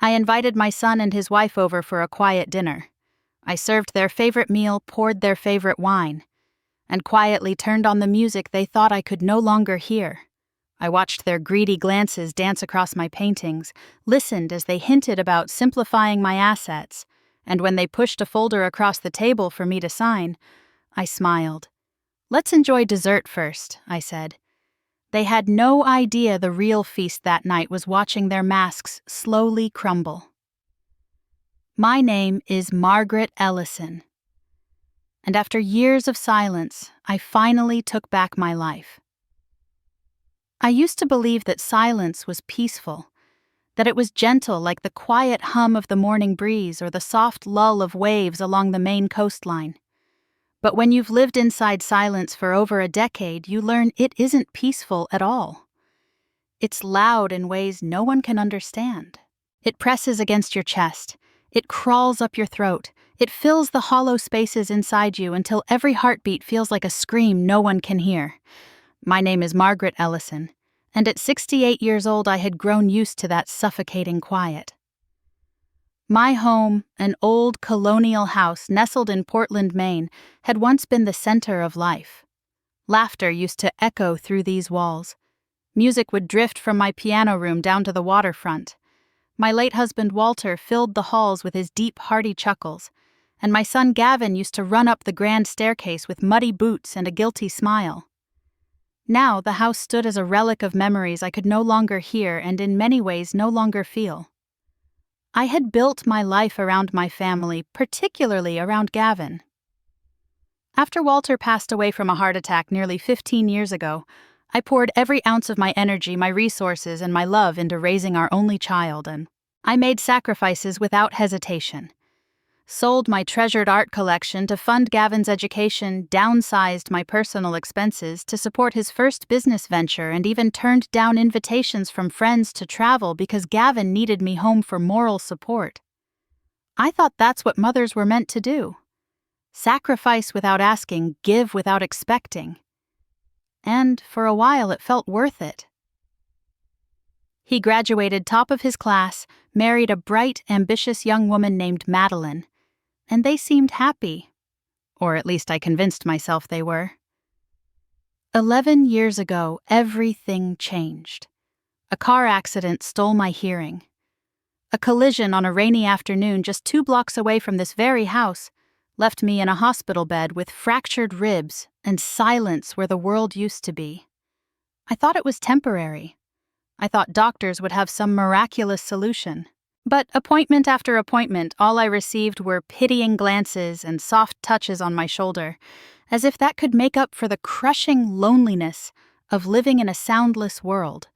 I invited my son and his wife over for a quiet dinner. I served their favorite meal, poured their favorite wine, and quietly turned on the music they thought I could no longer hear. I watched their greedy glances dance across my paintings, listened as they hinted about simplifying my assets, and when they pushed a folder across the table for me to sign, I smiled. "Let's enjoy dessert first," I said. They had no idea the real feast that night was watching their masks slowly crumble. My name is Margaret Ellison, and after years of silence, I finally took back my life. I used to believe that silence was peaceful, that it was gentle like the quiet hum of the morning breeze or the soft lull of waves along the Maine coastline. But when you've lived inside silence for over a decade, you learn it isn't peaceful at all. It's loud in ways no one can understand. It presses against your chest. It crawls up your throat. It fills the hollow spaces inside you until every heartbeat feels like a scream no one can hear. My name is Margaret Ellison, and at 68 years old I had grown used to that suffocating quiet. My home, an old colonial house nestled in Portland, Maine, had once been the center of life. Laughter used to echo through these walls. Music would drift from my piano room down to the waterfront. My late husband Walter filled the halls with his deep, hearty chuckles, and my son Gavin used to run up the grand staircase with muddy boots and a guilty smile. Now the house stood as a relic of memories I could no longer hear and in many ways no longer feel. I had built my life around my family, particularly around Gavin. After Walter passed away from a heart attack nearly 15 years ago, I poured every ounce of my energy, my resources, and my love into raising our only child, and I made sacrifices without hesitation. Sold my treasured art collection to fund Gavin's education, downsized my personal expenses to support his first business venture, and even turned down invitations from friends to travel because Gavin needed me home for moral support. I thought that's what mothers were meant to do. Sacrifice without asking, give without expecting. And for a while it felt worth it. He graduated top of his class, married a bright, ambitious young woman named Madeline, and they seemed happy. Or at least I convinced myself they were. 11 years ago, everything changed. A car accident stole my hearing. A collision on a rainy afternoon just 2 blocks away from this very house left me in a hospital bed with fractured ribs and silence where the world used to be. I thought it was temporary. I thought doctors would have some miraculous solution. But appointment after appointment, all I received were pitying glances and soft touches on my shoulder, as if that could make up for the crushing loneliness of living in a soundless world.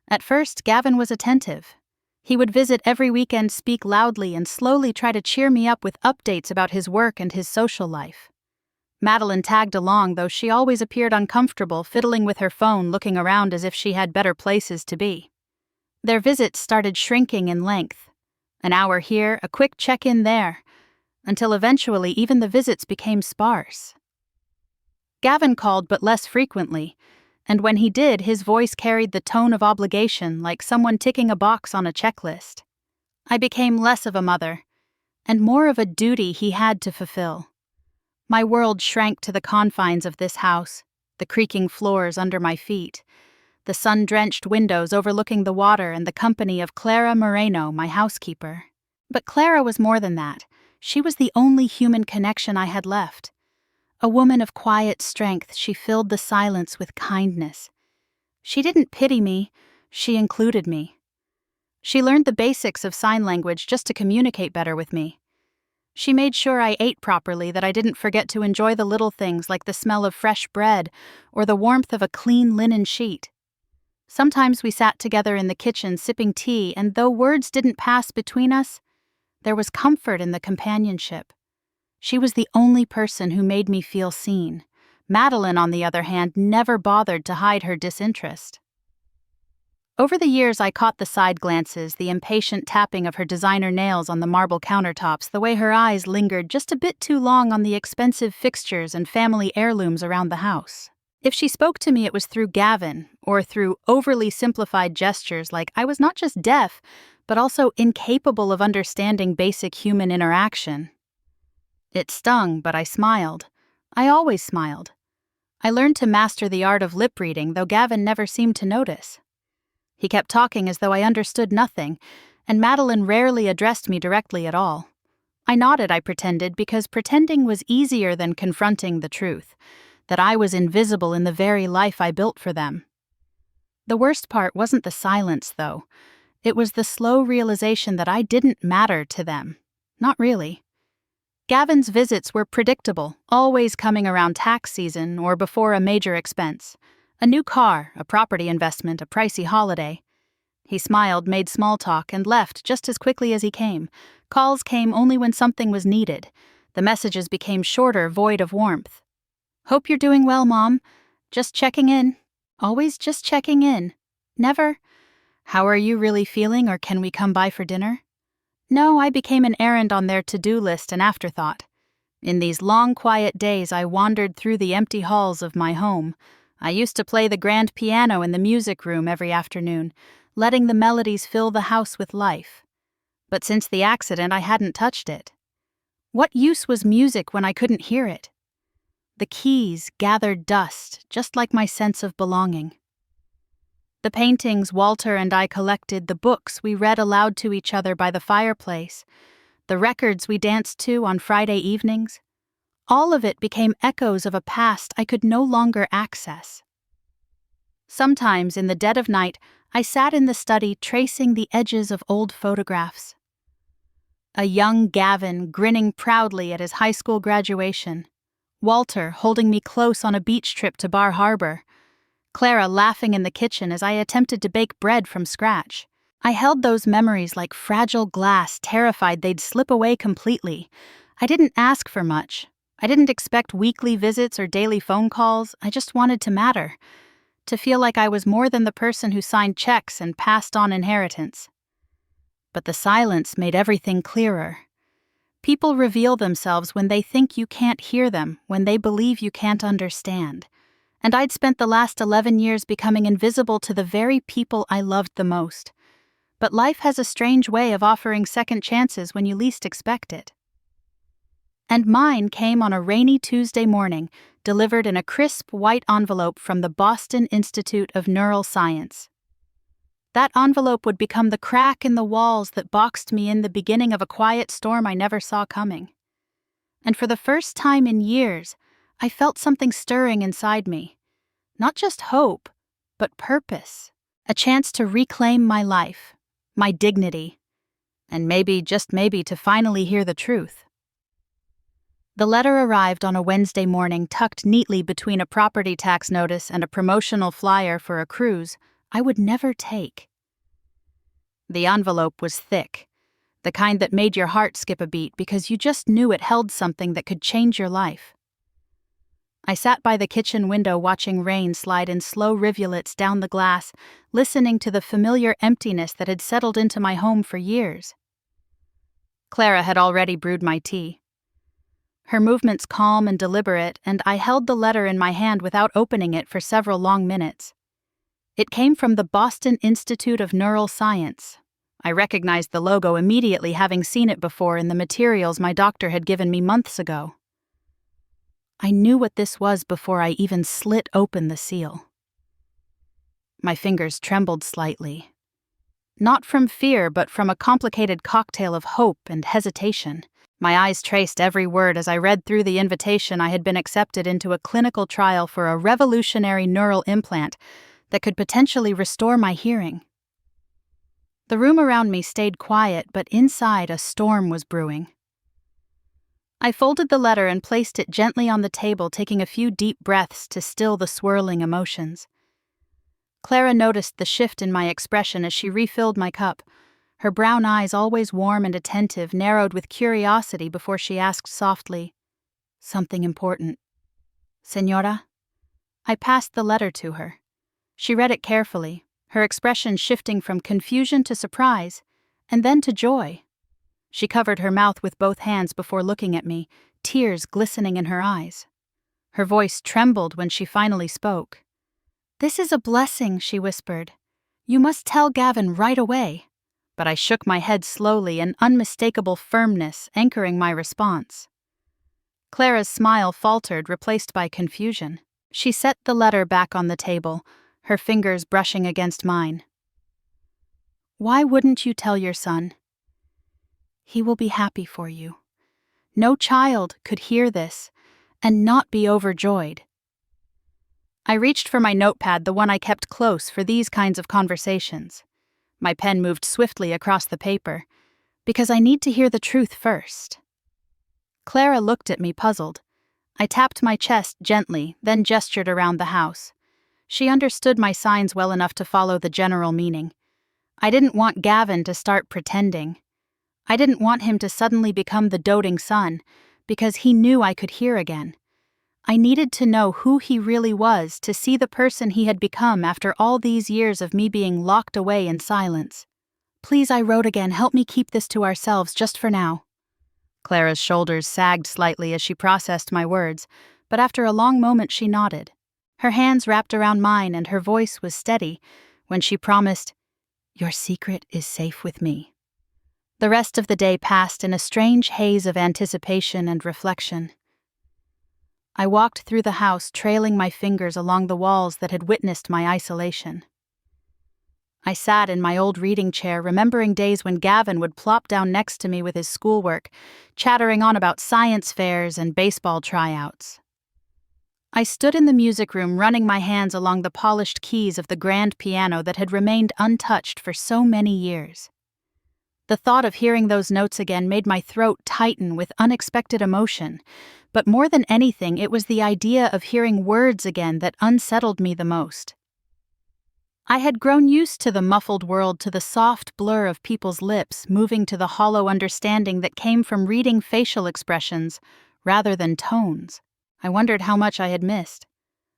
At first, Gavin was attentive. He would visit every weekend, speak loudly, and slowly try to cheer me up with updates about his work and his social life. Madeline tagged along, though she always appeared uncomfortable, fiddling with her phone, looking around as if she had better places to be. Their visits started shrinking in length. An hour here, a quick check-in there, until eventually even the visits became sparse. Gavin called but less frequently, and when he did, his voice carried the tone of obligation, like someone ticking a box on a checklist. I became less of a mother, and more of a duty he had to fulfill. My world shrank to the confines of this house, the creaking floors under my feet, the sun-drenched windows overlooking the water, and the company of Clara Moreno, my housekeeper. But Clara was more than that. She was the only human connection I had left. A woman of quiet strength, she filled the silence with kindness. She didn't pity me, she included me. She learned the basics of sign language just to communicate better with me. She made sure I ate properly, that I didn't forget to enjoy the little things like the smell of fresh bread or the warmth of a clean linen sheet. Sometimes we sat together in the kitchen sipping tea, and though words didn't pass between us, there was comfort in the companionship. She was the only person who made me feel seen. Madeline, on the other hand, never bothered to hide her disinterest. Over the years, I caught the side glances, the impatient tapping of her designer nails on the marble countertops, the way her eyes lingered just a bit too long on the expensive fixtures and family heirlooms around the house. If she spoke to me, it was through Gavin, or through overly simplified gestures like I was not just deaf, but also incapable of understanding basic human interaction. It stung, but I smiled. I always smiled. I learned to master the art of lip reading, though Gavin never seemed to notice. He kept talking as though I understood nothing, and Madeline rarely addressed me directly at all. I nodded, I pretended, because pretending was easier than confronting the truth, that I was invisible in the very life I built for them. The worst part wasn't the silence, though. It was the slow realization that I didn't matter to them. Not really. Gavin's visits were predictable, always coming around tax season or before a major expense. A new car, a property investment, a pricey holiday. He smiled, made small talk, and left just as quickly as he came. Calls came only when something was needed. The messages became shorter, void of warmth. "Hope you're doing well, Mom. Just checking in. Always just checking in. Never, 'How are you really feeling, or can we come by for dinner?' No, I became an errand on their to-do list, an afterthought. In these long, quiet days, I wandered through the empty halls of my home. I used to play the grand piano in the music room every afternoon, letting the melodies fill the house with life. But since the accident, I hadn't touched it. What use was music when I couldn't hear it? The keys gathered dust, just like my sense of belonging. The paintings Walter and I collected, the books we read aloud to each other by the fireplace, the records we danced to on Friday evenings, all of it became echoes of a past I could no longer access. Sometimes, in the dead of night, I sat in the study tracing the edges of old photographs. A young Gavin grinning proudly at his high school graduation, Walter holding me close on a beach trip to Bar Harbor, Clara laughing in the kitchen as I attempted to bake bread from scratch. I held those memories like fragile glass, terrified they'd slip away completely. I didn't ask for much. I didn't expect weekly visits or daily phone calls. I just wanted to matter, to feel like I was more than the person who signed checks and passed on inheritance. But the silence made everything clearer. People reveal themselves when they think you can't hear them, when they believe you can't understand. And I'd spent the last 11 years becoming invisible to the very people I loved the most. But life has a strange way of offering second chances when you least expect it. And mine came on a rainy Tuesday morning, delivered in a crisp white envelope from the Boston Institute of Neural Science. That envelope would become the crack in the walls that boxed me in the beginning of a quiet storm I never saw coming. And for the first time in years, I felt something stirring inside me. Not just hope, but purpose. A chance to reclaim my life, my dignity, and maybe, just maybe, to finally hear the truth. The letter arrived on a Wednesday morning, tucked neatly between a property tax notice and a promotional flyer for a cruise I would never take. The envelope was thick, the kind that made your heart skip a beat because you just knew it held something that could change your life. I sat by the kitchen window watching rain slide in slow rivulets down the glass, listening to the familiar emptiness that had settled into my home for years. Clara had already brewed my tea. Her movements calm and deliberate, and I held the letter in my hand without opening it for several long minutes. It came from the Boston Institute of Neural Science. I recognized the logo immediately, having seen it before in the materials my doctor had given me months ago. I knew what this was before I even slit open the seal. My fingers trembled slightly. Not from fear, but from a complicated cocktail of hope and hesitation. My eyes traced every word as I read through the invitation. I had been accepted into a clinical trial for a revolutionary neural implant that could potentially restore my hearing. The room around me stayed quiet, but inside a storm was brewing. I folded the letter and placed it gently on the table, taking a few deep breaths to still the swirling emotions. Clara noticed the shift in my expression as she refilled my cup. Her brown eyes, always warm and attentive, narrowed with curiosity before she asked softly, "Something important?" "Señora?" I passed the letter to her. She read it carefully, her expression shifting from confusion to surprise, and then to joy. She covered her mouth with both hands before looking at me, tears glistening in her eyes. Her voice trembled when she finally spoke. "This is a blessing," she whispered. "You must tell Gavin right away. but I shook my head slowly, an unmistakable firmness anchoring my response. Clara's smile faltered, replaced by confusion. She set the letter back on the table, her fingers brushing against mine. "Why wouldn't you tell your son? He will be happy for you. No child could hear this and not be overjoyed." I reached for my notepad, the one I kept close for these kinds of conversations. My pen moved swiftly across the paper, because I need to hear the truth first. Clara looked at me, puzzled. I tapped my chest gently, then gestured around the house. She understood my signs well enough to follow the general meaning. I didn't want Gavin to start pretending. I didn't want him to suddenly become the doting son, because he knew I could hear again. I needed to know who he really was, to see the person he had become after all these years of me being locked away in silence. "Please," I wrote again, "help me keep this to ourselves just for now." Clara's shoulders sagged slightly as she processed my words, but after a long moment she nodded. Her hands wrapped around mine and her voice was steady when she promised, "Your secret is safe with me." The rest of the day passed in a strange haze of anticipation and reflection. I walked through the house, trailing my fingers along the walls that had witnessed my isolation. I sat in my old reading chair, remembering days when Gavin would plop down next to me with his schoolwork, chattering on about science fairs and baseball tryouts. I stood in the music room, running my hands along the polished keys of the grand piano that had remained untouched for so many years. The thought of hearing those notes again made my throat tighten with unexpected emotion, but more than anything, it was the idea of hearing words again that unsettled me the most. I had grown used to the muffled world, to the soft blur of people's lips, moving to the hollow understanding that came from reading facial expressions rather than tones. I wondered how much I had missed.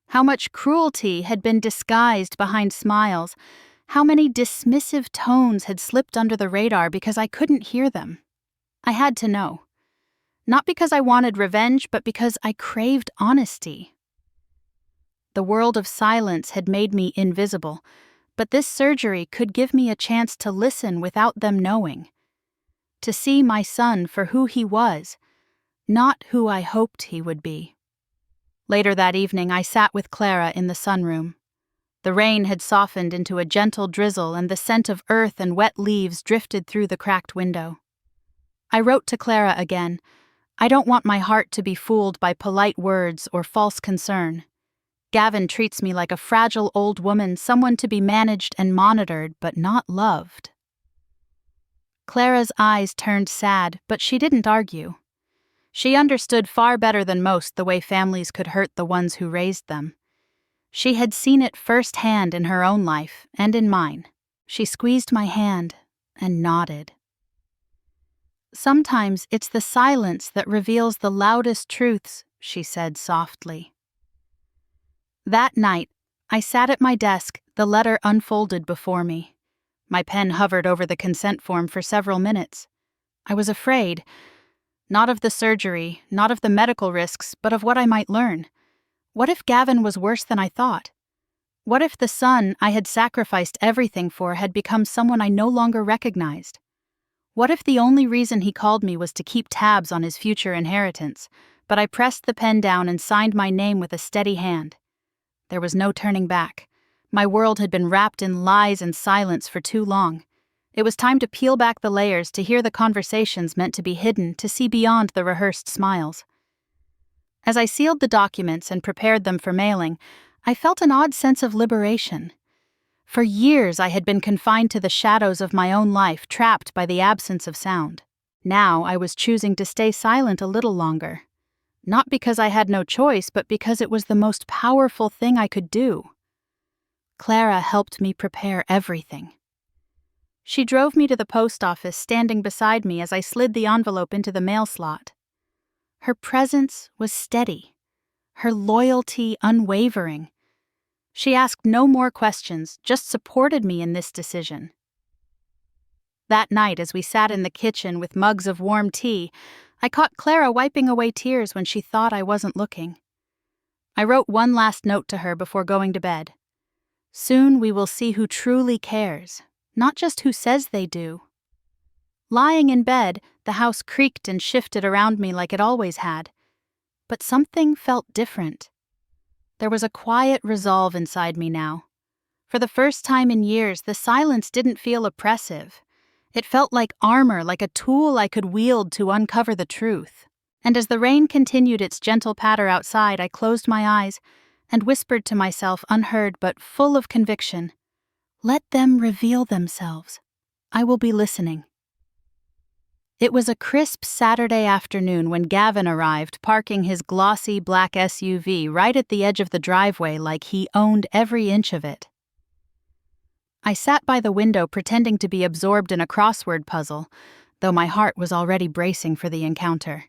How much cruelty had been disguised behind smiles. How many dismissive tones had slipped under the radar because I couldn't hear them. I had to know. Not because I wanted revenge, but because I craved honesty. The world of silence had made me invisible, but this surgery could give me a chance to listen without them knowing. To see my son for who he was, not who I hoped he would be. Later that evening, I sat with Clara in the sunroom. The rain had softened into a gentle drizzle, and the scent of earth and wet leaves drifted through the cracked window. I wrote to Clara again. I don't want my heart to be fooled by polite words or false concern. Gavin treats me like a fragile old woman, someone to be managed and monitored, but not loved. Clara's eyes turned sad, but she didn't argue. She understood far better than most the way families could hurt the ones who raised them. She had seen it firsthand in her own life and in mine. She squeezed my hand and nodded. "Sometimes it's the silence that reveals the loudest truths," she said softly. That night, I sat at my desk, the letter unfolded before me. My pen hovered over the consent form for several minutes. I was afraid, not of the surgery, not of the medical risks, but of what I might learn. What if Gavin was worse than I thought? What if the son I had sacrificed everything for had become someone I no longer recognized? What if the only reason he called me was to keep tabs on his future inheritance, but I pressed the pen down and signed my name with a steady hand? There was no turning back. My world had been wrapped in lies and silence for too long. It was time to peel back the layers, to hear the conversations meant to be hidden, to see beyond the rehearsed smiles. As I sealed the documents and prepared them for mailing, I felt an odd sense of liberation. For years I had been confined to the shadows of my own life, trapped by the absence of sound. Now I was choosing to stay silent a little longer. Not because I had no choice, but because it was the most powerful thing I could do. Clara helped me prepare everything. She drove me to the post office, standing beside me as I slid the envelope into the mail slot. Her presence was steady, her loyalty unwavering. She asked no more questions, just supported me in this decision. That night, as we sat in the kitchen with mugs of warm tea, I caught Clara wiping away tears when she thought I wasn't looking. I wrote one last note to her before going to bed. Soon we will see who truly cares, not just who says they do. Lying in bed, the house creaked and shifted around me like it always had. But something felt different. There was a quiet resolve inside me now. For the first time in years, the silence didn't feel oppressive. It felt like armor, like a tool I could wield to uncover the truth. And as the rain continued its gentle patter outside, I closed my eyes and whispered to myself, unheard but full of conviction, "Let them reveal themselves. I will be listening." It was a crisp Saturday afternoon when Gavin arrived, parking his glossy black SUV right at the edge of the driveway like he owned every inch of it. I sat by the window pretending to be absorbed in a crossword puzzle, though my heart was already bracing for the encounter.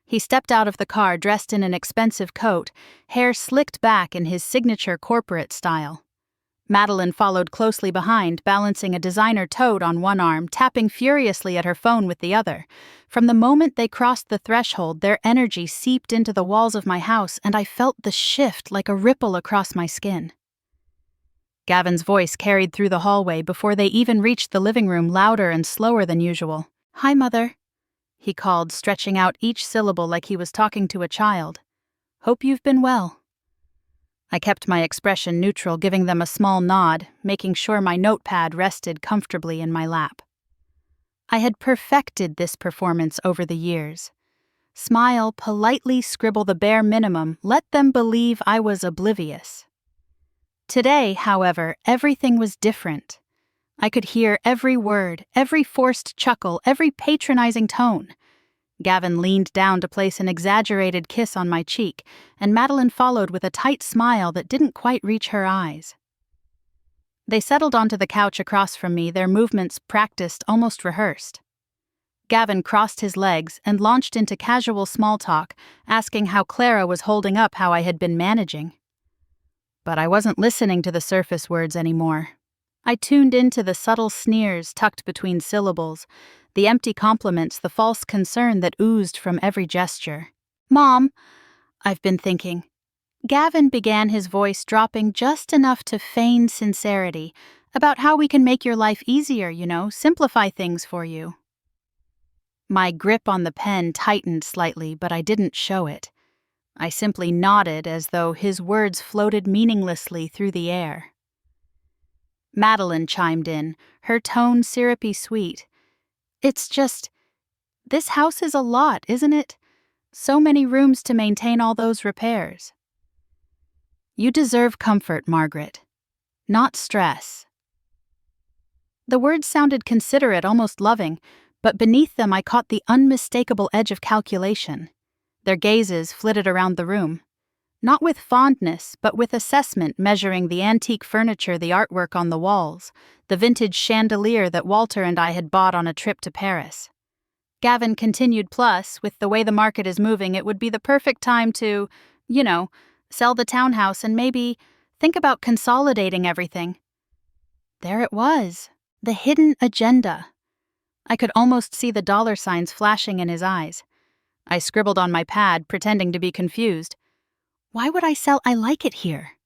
He stepped out of the car dressed in an expensive coat, hair slicked back in his signature corporate style. Madeline followed closely behind, balancing a designer tote on one arm, tapping furiously at her phone with the other. From the moment they crossed the threshold, their energy seeped into the walls of my house, and I felt the shift like a ripple across my skin. Gavin's voice carried through the hallway before they even reached the living room, louder and slower than usual. "Hi, Mother," he called, stretching out each syllable like he was talking to a child. "Hope you've been well." I kept my expression neutral, giving them a small nod, making sure my notepad rested comfortably in my lap. I had perfected this performance over the years. Smile, politely scribble the bare minimum, let them believe I was oblivious. Today, however, everything was different. I could hear every word, every forced chuckle, every patronizing tone. Gavin leaned down to place an exaggerated kiss on my cheek, and Madeline followed with a tight smile that didn't quite reach her eyes. They settled onto the couch across from me, their movements practiced, almost rehearsed. Gavin crossed his legs and launched into casual small talk, asking how Clara was holding up, how I had been managing. But I wasn't listening to the surface words anymore. I tuned into the subtle sneers tucked between syllables, the empty compliments, the false concern that oozed from every gesture. "Mom, I've been thinking." Gavin began, his voice dropping just enough to feign sincerity, "about how we can make your life easier, simplify things for you." My grip on the pen tightened slightly, but I didn't show it. I simply nodded as though his words floated meaninglessly through the air. Madeline chimed in, her tone syrupy sweet. "It's just, this house is a lot, isn't it? So many rooms to maintain all those repairs." "You deserve comfort, Margaret, not stress." The words sounded considerate, almost loving, but beneath them I caught the unmistakable edge of calculation. Their gazes flitted around the room. Not with fondness, but with assessment, measuring the antique furniture, the artwork on the walls, the vintage chandelier that Walter and I had bought on a trip to Paris. Gavin continued, "Plus, with the way the market is moving, it would be the perfect time to, sell the townhouse and maybe think about consolidating everything." There it was, the hidden agenda. I could almost see the dollar signs flashing in his eyes. I scribbled on my pad, pretending to be confused. "Why would I sell? I like it here."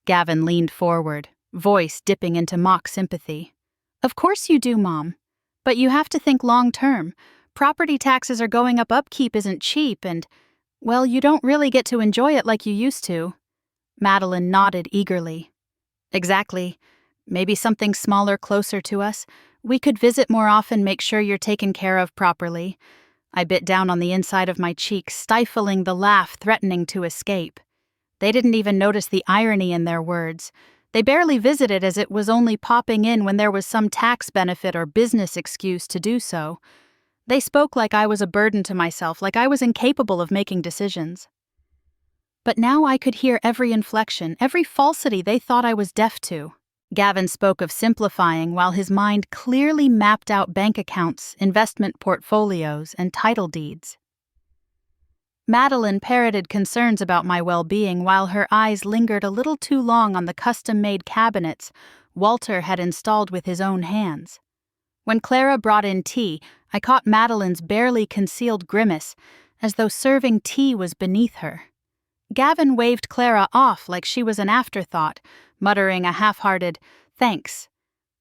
Gavin leaned forward, voice dipping into mock sympathy. "Of course you do, Mom. But you have to think long-term. Property taxes are going up, upkeep isn't cheap, and, well, you don't really get to enjoy it like you used to." Madeline nodded eagerly. "Exactly. Maybe something smaller closer to us. We could visit more often, make sure you're taken care of properly." I bit down on the inside of my cheek, stifling the laugh threatening to escape. They didn't even notice the irony in their words. They barely visited, as it was only popping in when there was some tax benefit or business excuse to do so. They spoke like I was a burden to myself, like I was incapable of making decisions. But now I could hear every inflection, every falsity they thought I was deaf to. Gavin spoke of simplifying while his mind clearly mapped out bank accounts, investment portfolios, and title deeds. Madeline parroted concerns about my well-being while her eyes lingered a little too long on the custom-made cabinets Walter had installed with his own hands. When Clara brought in tea, I caught Madeline's barely concealed grimace, as though serving tea was beneath her. Gavin waved Clara off like she was an afterthought, muttering a half-hearted, "Thanks."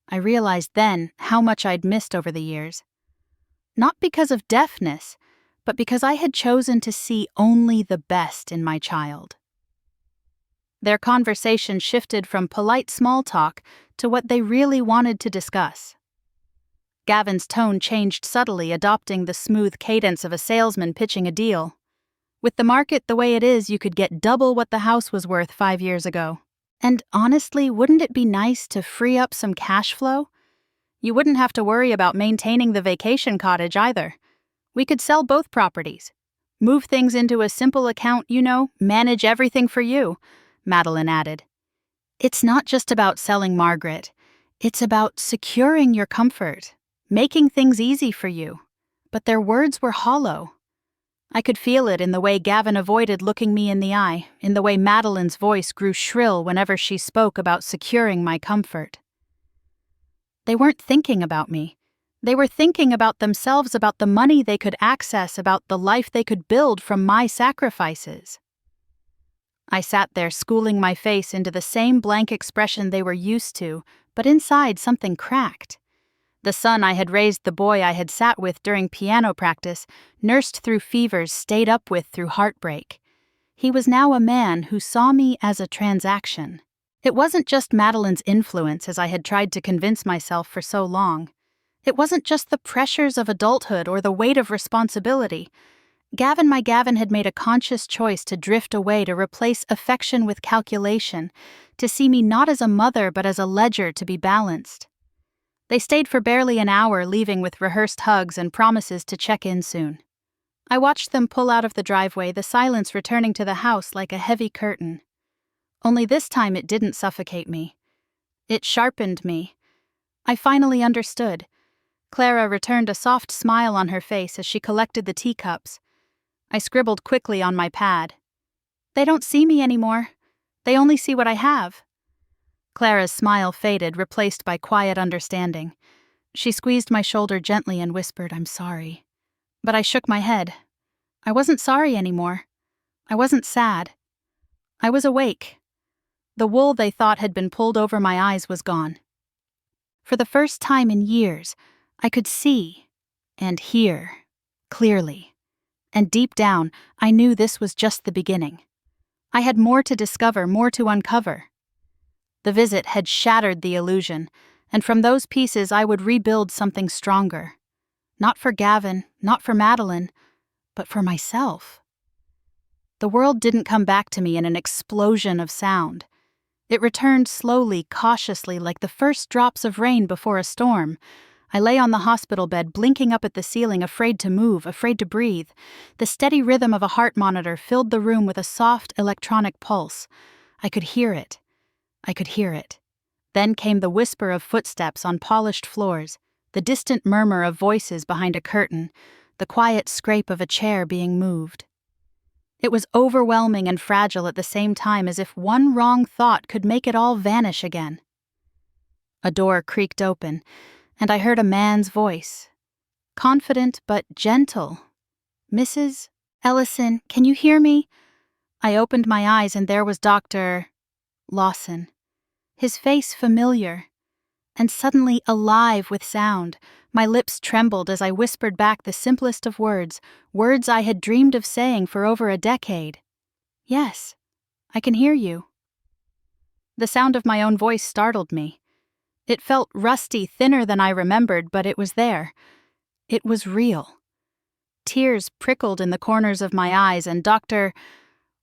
I realized then how much I'd missed over the years. Not because of deafness, but because I had chosen to see only the best in my child. Their conversation shifted from polite small talk to what they really wanted to discuss. Gavin's tone changed subtly, adopting the smooth cadence of a salesman pitching a deal. With the market the way it is, you could get double what the house was worth 5 years ago. And honestly, wouldn't it be nice to free up some cash flow? You wouldn't have to worry about maintaining the vacation cottage either. We could sell both properties. Move things into a simple account, manage everything for you, Madeline added. It's not just about selling, Margaret. It's about securing your comfort, making things easy for you. But their words were hollow. I could feel it in the way Gavin avoided looking me in the eye, in the way Madeline's voice grew shrill whenever she spoke about securing my comfort. They weren't thinking about me. They were thinking about themselves, about the money they could access, about the life they could build from my sacrifices. I sat there schooling my face into the same blank expression they were used to, but inside something cracked. The son I had raised, the boy I had sat with during piano practice, nursed through fevers, stayed up with through heartbreak. He was now a man who saw me as a transaction. It wasn't just Madeline's influence, as I had tried to convince myself for so long. It wasn't just the pressures of adulthood or the weight of responsibility. Gavin had made a conscious choice to drift away, to replace affection with calculation, to see me not as a mother but as a ledger to be balanced. They stayed for barely an hour, leaving with rehearsed hugs and promises to check in soon. I watched them pull out of the driveway, the silence returning to the house like a heavy curtain. Only this time it didn't suffocate me. It sharpened me. I finally understood. Clara returned a soft smile on her face as she collected the teacups. I scribbled quickly on my pad. They don't see me anymore. They only see what I have. Clara's smile faded, replaced by quiet understanding. She squeezed my shoulder gently and whispered, "I'm sorry." But I shook my head. I wasn't sorry anymore. I wasn't sad. I was awake. The wool they thought had been pulled over my eyes was gone. For the first time in years, I could see and hear clearly. And deep down, I knew this was just the beginning. I had more to discover, more to uncover. The visit had shattered the illusion, and from those pieces I would rebuild something stronger. Not for Gavin, not for Madeline, but for myself. The world didn't come back to me in an explosion of sound. It returned slowly, cautiously, like the first drops of rain before a storm. I lay on the hospital bed, blinking up at the ceiling, afraid to move, afraid to breathe. The steady rhythm of a heart monitor filled the room with a soft electronic pulse. I could hear it. I could hear it. Then came the whisper of footsteps on polished floors, the distant murmur of voices behind a curtain, the quiet scrape of a chair being moved. It was overwhelming and fragile at the same time, as if one wrong thought could make it all vanish again. A door creaked open, and I heard a man's voice. Confident but gentle. "Mrs. Ellison, can you hear me?" I opened my eyes and there was Dr. Lawson. His face familiar, and suddenly alive with sound. My lips trembled as I whispered back the simplest of words, words I had dreamed of saying for over a decade. "Yes, I can hear you." The sound of my own voice startled me. It felt rusty, thinner than I remembered, but it was there. It was real. Tears prickled in the corners of my eyes, and Dr.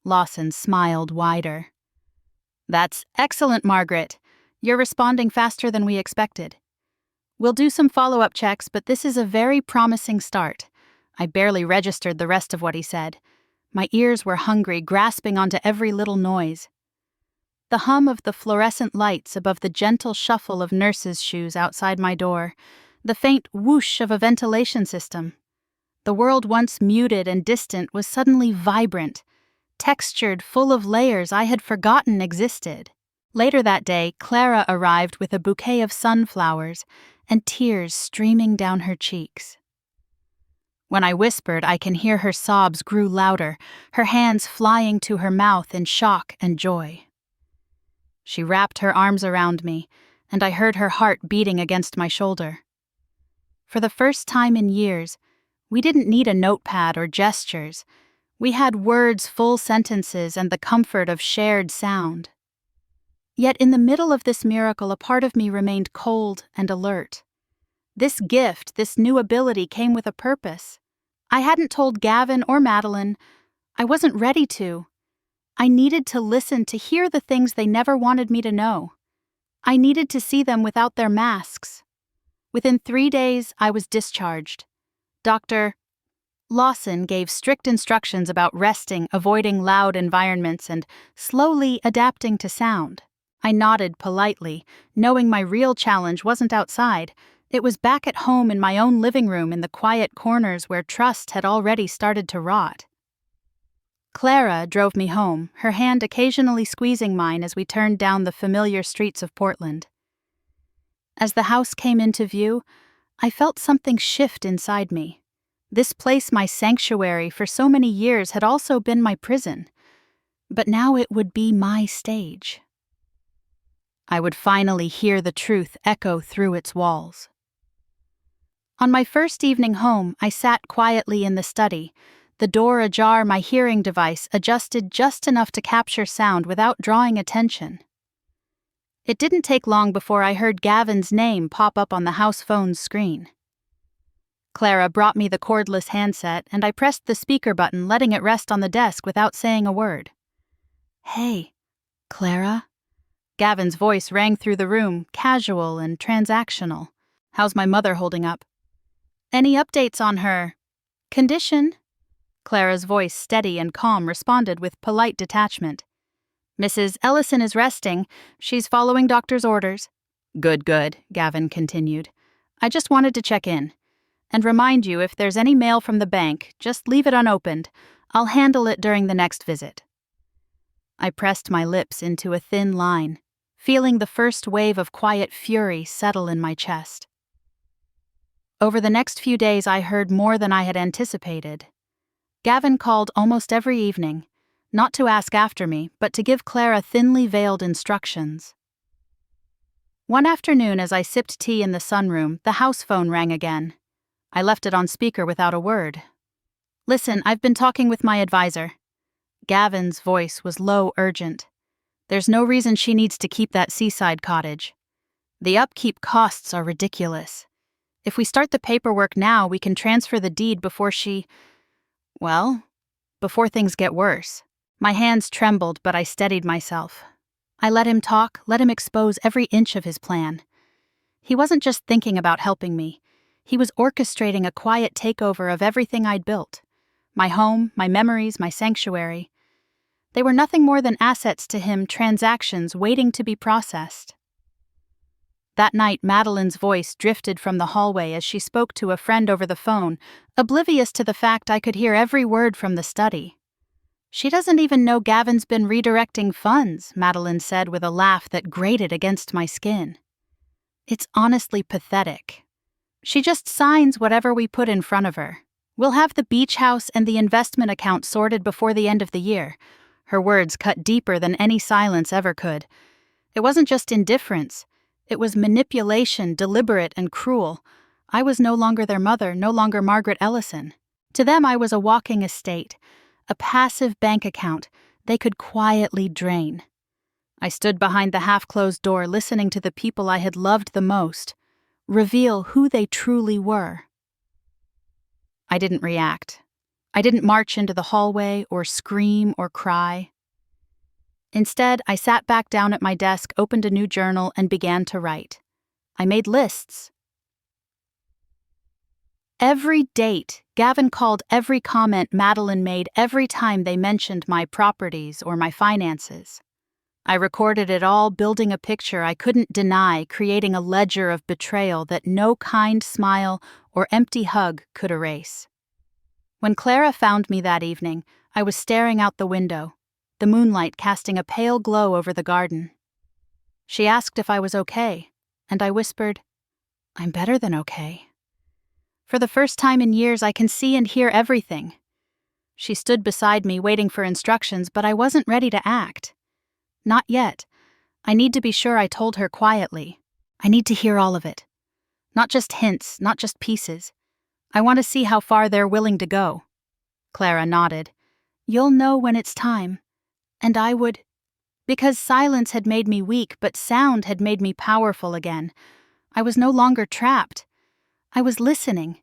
Lawson smiled wider. "That's excellent, Margaret. You're responding faster than we expected. We'll do some follow-up checks, but this is a very promising start." I barely registered the rest of what he said. My ears were hungry, grasping onto every little noise. The hum of the fluorescent lights above the gentle shuffle of nurses' shoes outside my door, the faint whoosh of a ventilation system. The world once muted and distant was suddenly vibrant, textured, full of layers I had forgotten existed. Later that day, Clara arrived with a bouquet of sunflowers and tears streaming down her cheeks. When I whispered, I can hear her sobs grew louder, her hands flying to her mouth in shock and joy. She wrapped her arms around me, and I heard her heart beating against my shoulder. For the first time in years, we didn't need a notepad or gestures. We had words, full sentences, and the comfort of shared sound. Yet in the middle of this miracle, a part of me remained cold and alert. This gift, this new ability, came with a purpose. I hadn't told Gavin or Madeline. I wasn't ready to. I needed to listen, to hear the things they never wanted me to know. I needed to see them without their masks. Within 3 days, I was discharged. Dr. Lawson gave strict instructions about resting, avoiding loud environments, and slowly adapting to sound. I nodded politely, knowing my real challenge wasn't outside. It was back at home in my own living room, in the quiet corners where trust had already started to rot. Clara drove me home, her hand occasionally squeezing mine as we turned down the familiar streets of Portland. As the house came into view, I felt something shift inside me. This place, my sanctuary for so many years, had also been my prison. But now it would be my stage. I would finally hear the truth echo through its walls. On my first evening home, I sat quietly in the study, the door ajar, my hearing device adjusted just enough to capture sound without drawing attention. It didn't take long before I heard Gavin's name pop up on the house phone's screen. Clara brought me the cordless handset, and I pressed the speaker button, letting it rest on the desk without saying a word. "Hey, Clara?" Gavin's voice rang through the room, casual and transactional. "How's my mother holding up?" "Any updates on her condition?" Clara's voice, steady and calm, responded with polite detachment. "Mrs. Ellison is resting. She's following doctor's orders." Good, Gavin continued. "I just wanted to check in. And remind you, if there's any mail from the bank, just leave it unopened. I'll handle it during the next visit." I pressed my lips into a thin line, feeling the first wave of quiet fury settle in my chest. Over the next few days, I heard more than I had anticipated. Gavin called almost every evening, not to ask after me, but to give Clara thinly veiled instructions. One afternoon, as I sipped tea in the sunroom, the house phone rang again. I left it on speaker without a word. "Listen, I've been talking with my advisor." Gavin's voice was low, urgent. "There's no reason she needs to keep that seaside cottage. The upkeep costs are ridiculous. If we start the paperwork now, we can transfer the deed before before things get worse." My hands trembled, but I steadied myself. I let him talk, let him expose every inch of his plan. He wasn't just thinking about helping me. He was orchestrating a quiet takeover of everything I'd built. My home, my memories, my sanctuary. They were nothing more than assets to him, transactions waiting to be processed. That night, Madeline's voice drifted from the hallway as she spoke to a friend over the phone, oblivious to the fact I could hear every word from the study. "She doesn't even know Gavin's been redirecting funds," Madeline said with a laugh that grated against my skin. "It's honestly pathetic. She just signs whatever we put in front of her. We'll have the beach house and the investment account sorted before the end of the year." Her words cut deeper than any silence ever could. It wasn't just indifference. It was manipulation, deliberate and cruel. I was no longer their mother, no longer Margaret Ellison. To them, I was a walking estate, a passive bank account they could quietly drain. I stood behind the half-closed door, listening to the people I had loved the most reveal who they truly were. I didn't react. I didn't march into the hallway or scream or cry. Instead, I sat back down at my desk, opened a new journal, and began to write. I made lists. Every date, Gavin called every comment Madeline made every time they mentioned my properties or my finances. I recorded it all, building a picture I couldn't deny, creating a ledger of betrayal that no kind smile or empty hug could erase. When Clara found me that evening, I was staring out the window, the moonlight casting a pale glow over the garden. She asked if I was okay, and I whispered, "I'm better than okay. For the first time in years, I can see and hear everything." She stood beside me, waiting for instructions, but I wasn't ready to act. Not yet. I need to be sure I told her quietly. I need to hear all of it. Not just hints, not just pieces. I want to see how far they're willing to go. Clara nodded. You'll know when it's time. And I would... Because silence had made me weak, but sound had made me powerful again. I was no longer trapped. I was listening.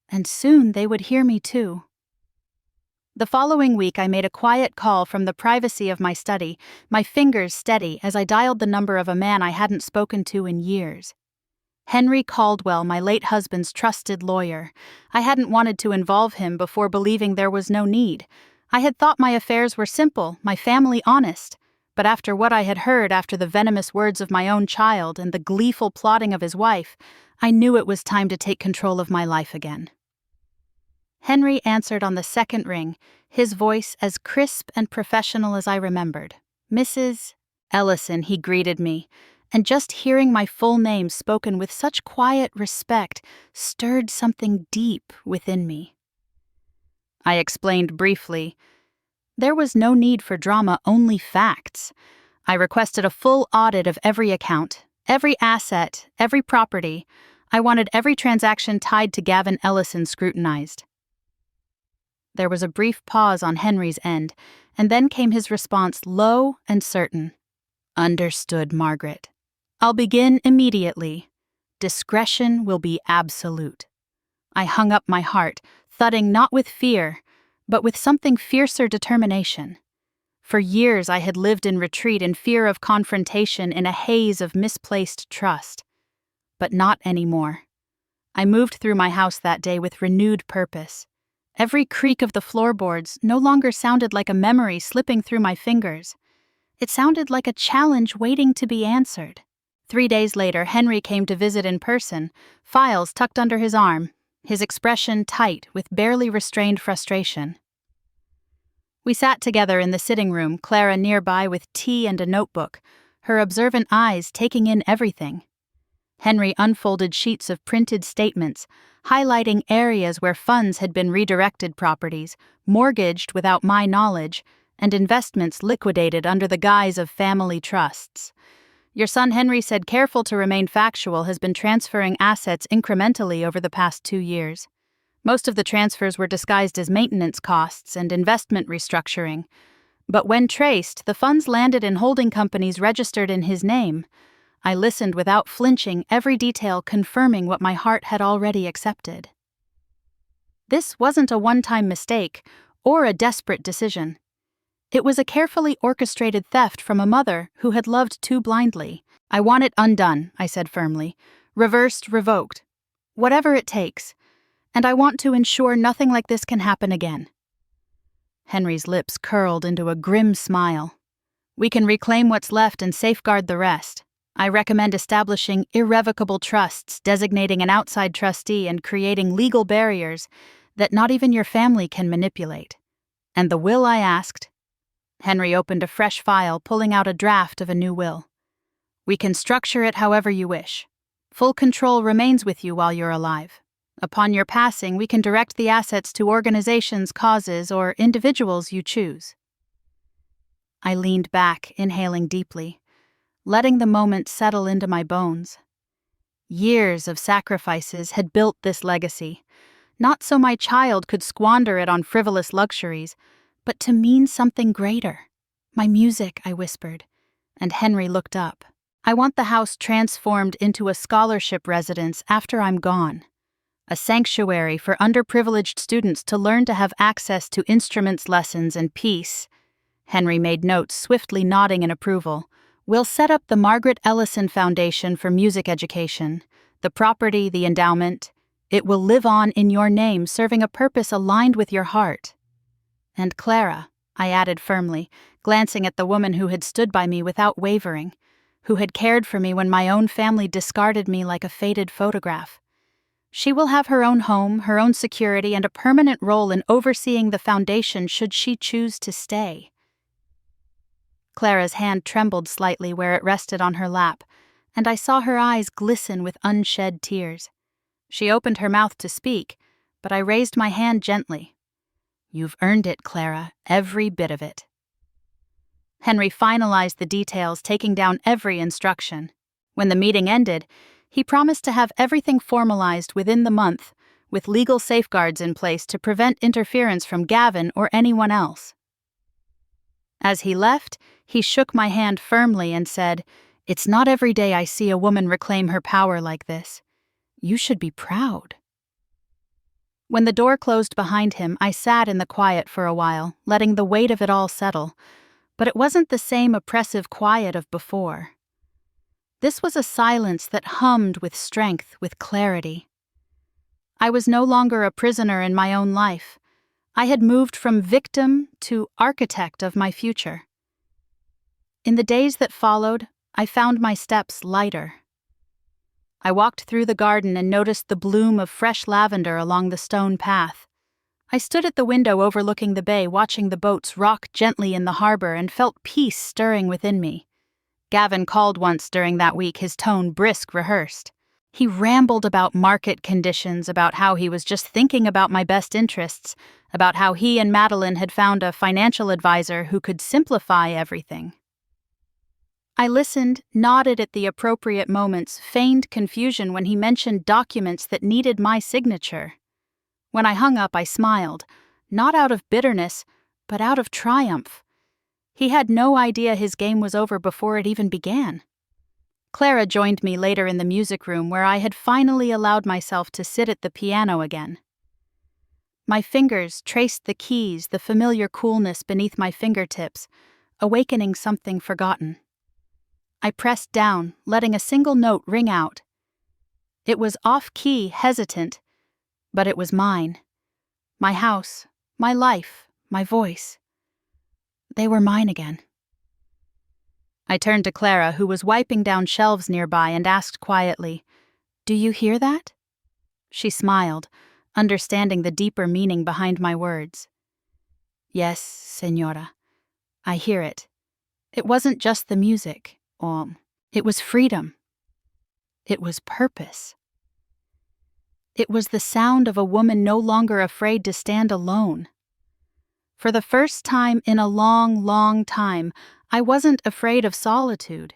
And soon they would hear me too. The following week I made a quiet call from the privacy of my study, my fingers steady as I dialed the number of a man I hadn't spoken to in years. Henry Caldwell, my late husband's trusted lawyer. I hadn't wanted to involve him before believing there was no need. I had thought my affairs were simple, my family honest. But after what I had heard after the venomous words of my own child and the gleeful plotting of his wife, I knew it was time to take control of my life again. Henry answered on the second ring, his voice as crisp and professional as I remembered. Mrs. Ellison, he greeted me, and just hearing my full name spoken with such quiet respect stirred something deep within me. I explained briefly. There was no need for drama, only facts. I requested a full audit of every account, every asset, every property. I wanted every transaction tied to Gavin Ellison scrutinized. There was a brief pause on Henry's end, and then came his response, low and certain. Understood, Margaret. I'll begin immediately. Discretion will be absolute. I hung up my heart, thudding not with fear, but with something fiercer determination. For years I had lived in retreat in fear of confrontation in a haze of misplaced trust. But not anymore. I moved through my house that day with renewed purpose. Every creak of the floorboards no longer sounded like a memory slipping through my fingers. It sounded like a challenge waiting to be answered. 3 days later, Henry came to visit in person, files tucked under his arm, his expression tight with barely restrained frustration. We sat together in the sitting room, Clara nearby with tea and a notebook, her observant eyes taking in everything. Henry unfolded sheets of printed statements, highlighting areas where funds had been redirected properties, mortgaged without my knowledge, and investments liquidated under the guise of family trusts. Your son Henry said careful to remain factual has been transferring assets incrementally over the past 2 years. Most of the transfers were disguised as maintenance costs and investment restructuring. But when traced, the funds landed in holding companies registered in his name. I listened without flinching, every detail confirming what my heart had already accepted. This wasn't a one-time mistake or a desperate decision. It was a carefully orchestrated theft from a mother who had loved too blindly. I want it undone, I said firmly. Reversed, revoked. Whatever it takes. And I want to ensure nothing like this can happen again. Henry's lips curled into a grim smile. We can reclaim what's left and safeguard the rest. I recommend establishing irrevocable trusts, designating an outside trustee, and creating legal barriers that not even your family can manipulate. And the will I asked? Henry opened a fresh file, pulling out a draft of a new will. We can structure it however you wish. Full control remains with you while you're alive. Upon your passing, we can direct the assets to organizations, causes, or individuals you choose. I leaned back, inhaling deeply, letting the moment settle into my bones. Years of sacrifices had built this legacy, not so my child could squander it on frivolous luxuries, but to mean something greater. My music, I whispered, and Henry looked up. I want the house transformed into a scholarship residence after I'm gone. A sanctuary for underprivileged students to learn to have access to instruments lessons and peace. Henry made notes, swiftly nodding in approval. We'll set up the Margaret Ellison Foundation for music education. The property, the endowment, it will live on in your name, serving a purpose aligned with your heart. And Clara, I added firmly, glancing at the woman who had stood by me without wavering, who had cared for me when my own family discarded me like a faded photograph. She will have her own home, her own security, and a permanent role in overseeing the foundation should she choose to stay. Clara's hand trembled slightly where it rested on her lap, and I saw her eyes glisten with unshed tears. She opened her mouth to speak, but I raised my hand gently. You've earned it, Clara, every bit of it. Henry finalized the details, taking down every instruction. When the meeting ended, He promised to have everything formalized within the month, with legal safeguards in place to prevent interference from Gavin or anyone else. As he left, he shook my hand firmly and said, "It's not every day I see a woman reclaim her power like this. You should be proud." When the door closed behind him, I sat in the quiet for a while, letting the weight of it all settle, but it wasn't the same oppressive quiet of before. This was a silence that hummed with strength, with clarity. I was no longer a prisoner in my own life. I had moved from victim to architect of my future. In the days that followed, I found my steps lighter. I walked through the garden and noticed the bloom of fresh lavender along the stone path. I stood at the window overlooking the bay, watching the boats rock gently in the harbor, and felt peace stirring within me. Gavin called once during that week, his tone brisk, rehearsed. He rambled about market conditions, about how he was just thinking about my best interests, about how he and Madeline had found a financial advisor who could simplify everything. I listened, nodded at the appropriate moments, feigned confusion when he mentioned documents that needed my signature. When I hung up, I smiled, not out of bitterness, but out of triumph. He had no idea his game was over before it even began. Clara joined me later in the music room, where I had finally allowed myself to sit at the piano again. My fingers traced the keys, the familiar coolness beneath my fingertips, awakening something forgotten. I pressed down, letting a single note ring out. It was off-key, hesitant, but it was mine. My house, my life, my voice. They were mine again. I turned to Clara, who was wiping down shelves nearby, and asked quietly, "Do you hear that?" She smiled, understanding the deeper meaning behind my words. "Yes, Senora. I hear it. It wasn't just the music. It was freedom. It was purpose. It was the sound of a woman no longer afraid to stand alone. For the first time in a long, long time, I wasn't afraid of solitude.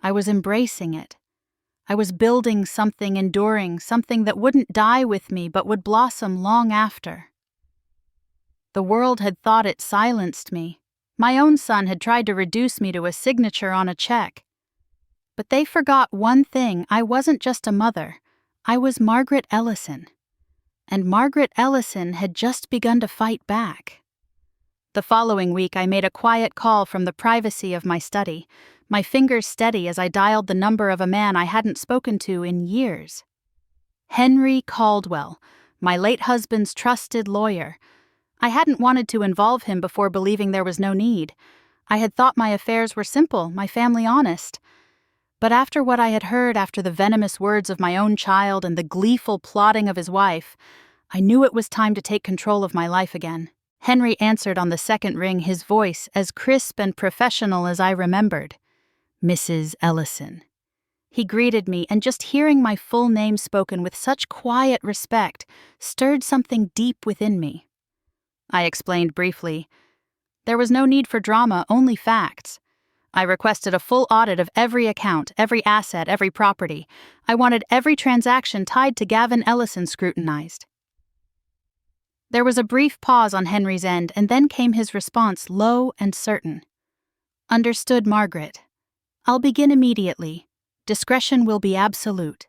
I was embracing it. I was building something enduring, something that wouldn't die with me but would blossom long after. The world had thought it silenced me. My own son had tried to reduce me to a signature on a check. But they forgot one thing: I wasn't just a mother. I was Margaret Ellison. And Margaret Ellison had just begun to fight back. The following week, I made a quiet call from the privacy of my study, my fingers steady as I dialed the number of a man I hadn't spoken to in years. Henry Caldwell, my late husband's trusted lawyer. I hadn't wanted to involve him before, believing there was no need. I had thought my affairs were simple, my family honest. But after what I had heard, after the venomous words of my own child and the gleeful plotting of his wife, I knew it was time to take control of my life again. Henry answered on the second ring, his voice as crisp and professional as I remembered. "Mrs. Ellison." He greeted me, and just hearing my full name spoken with such quiet respect stirred something deep within me. I explained briefly. There was no need for drama, only facts. I requested a full audit of every account, every asset, every property. I wanted every transaction tied to Gavin Ellison scrutinized. There was a brief pause on Henry's end, and then came his response, low and certain. "Understood, Margaret. I'll begin immediately. Discretion will be absolute."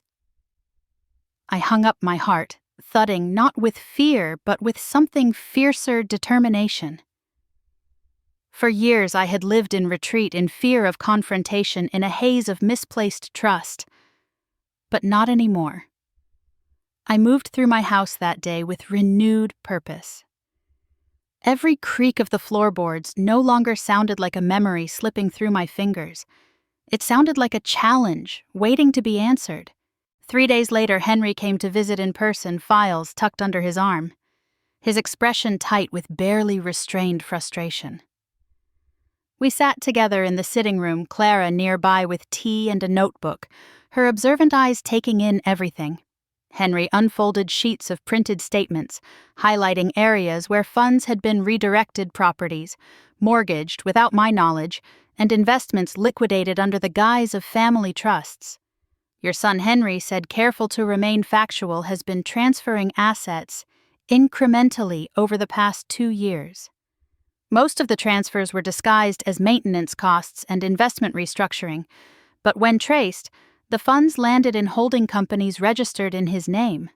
I hung up my heart, thudding not with fear, but with something fiercer: determination. For years I had lived in retreat, in fear of confrontation, in a haze of misplaced trust. But not anymore. I moved through my house that day with renewed purpose. Every creak of the floorboards no longer sounded like a memory slipping through my fingers. It sounded like a challenge, waiting to be answered. 3 days later, Henry came to visit in person, files tucked under his arm, his expression tight with barely restrained frustration. We sat together in the sitting room, Clara nearby with tea and a notebook, her observant eyes taking in everything. Henry unfolded sheets of printed statements, highlighting areas where funds had been redirected, properties mortgaged without my knowledge, and investments liquidated under the guise of family trusts. Your son Henry said careful to remain factual has been transferring assets incrementally over the past 2 years. Most of the transfers were disguised as maintenance costs and investment restructuring, but when traced, the funds landed in holding companies registered in his name.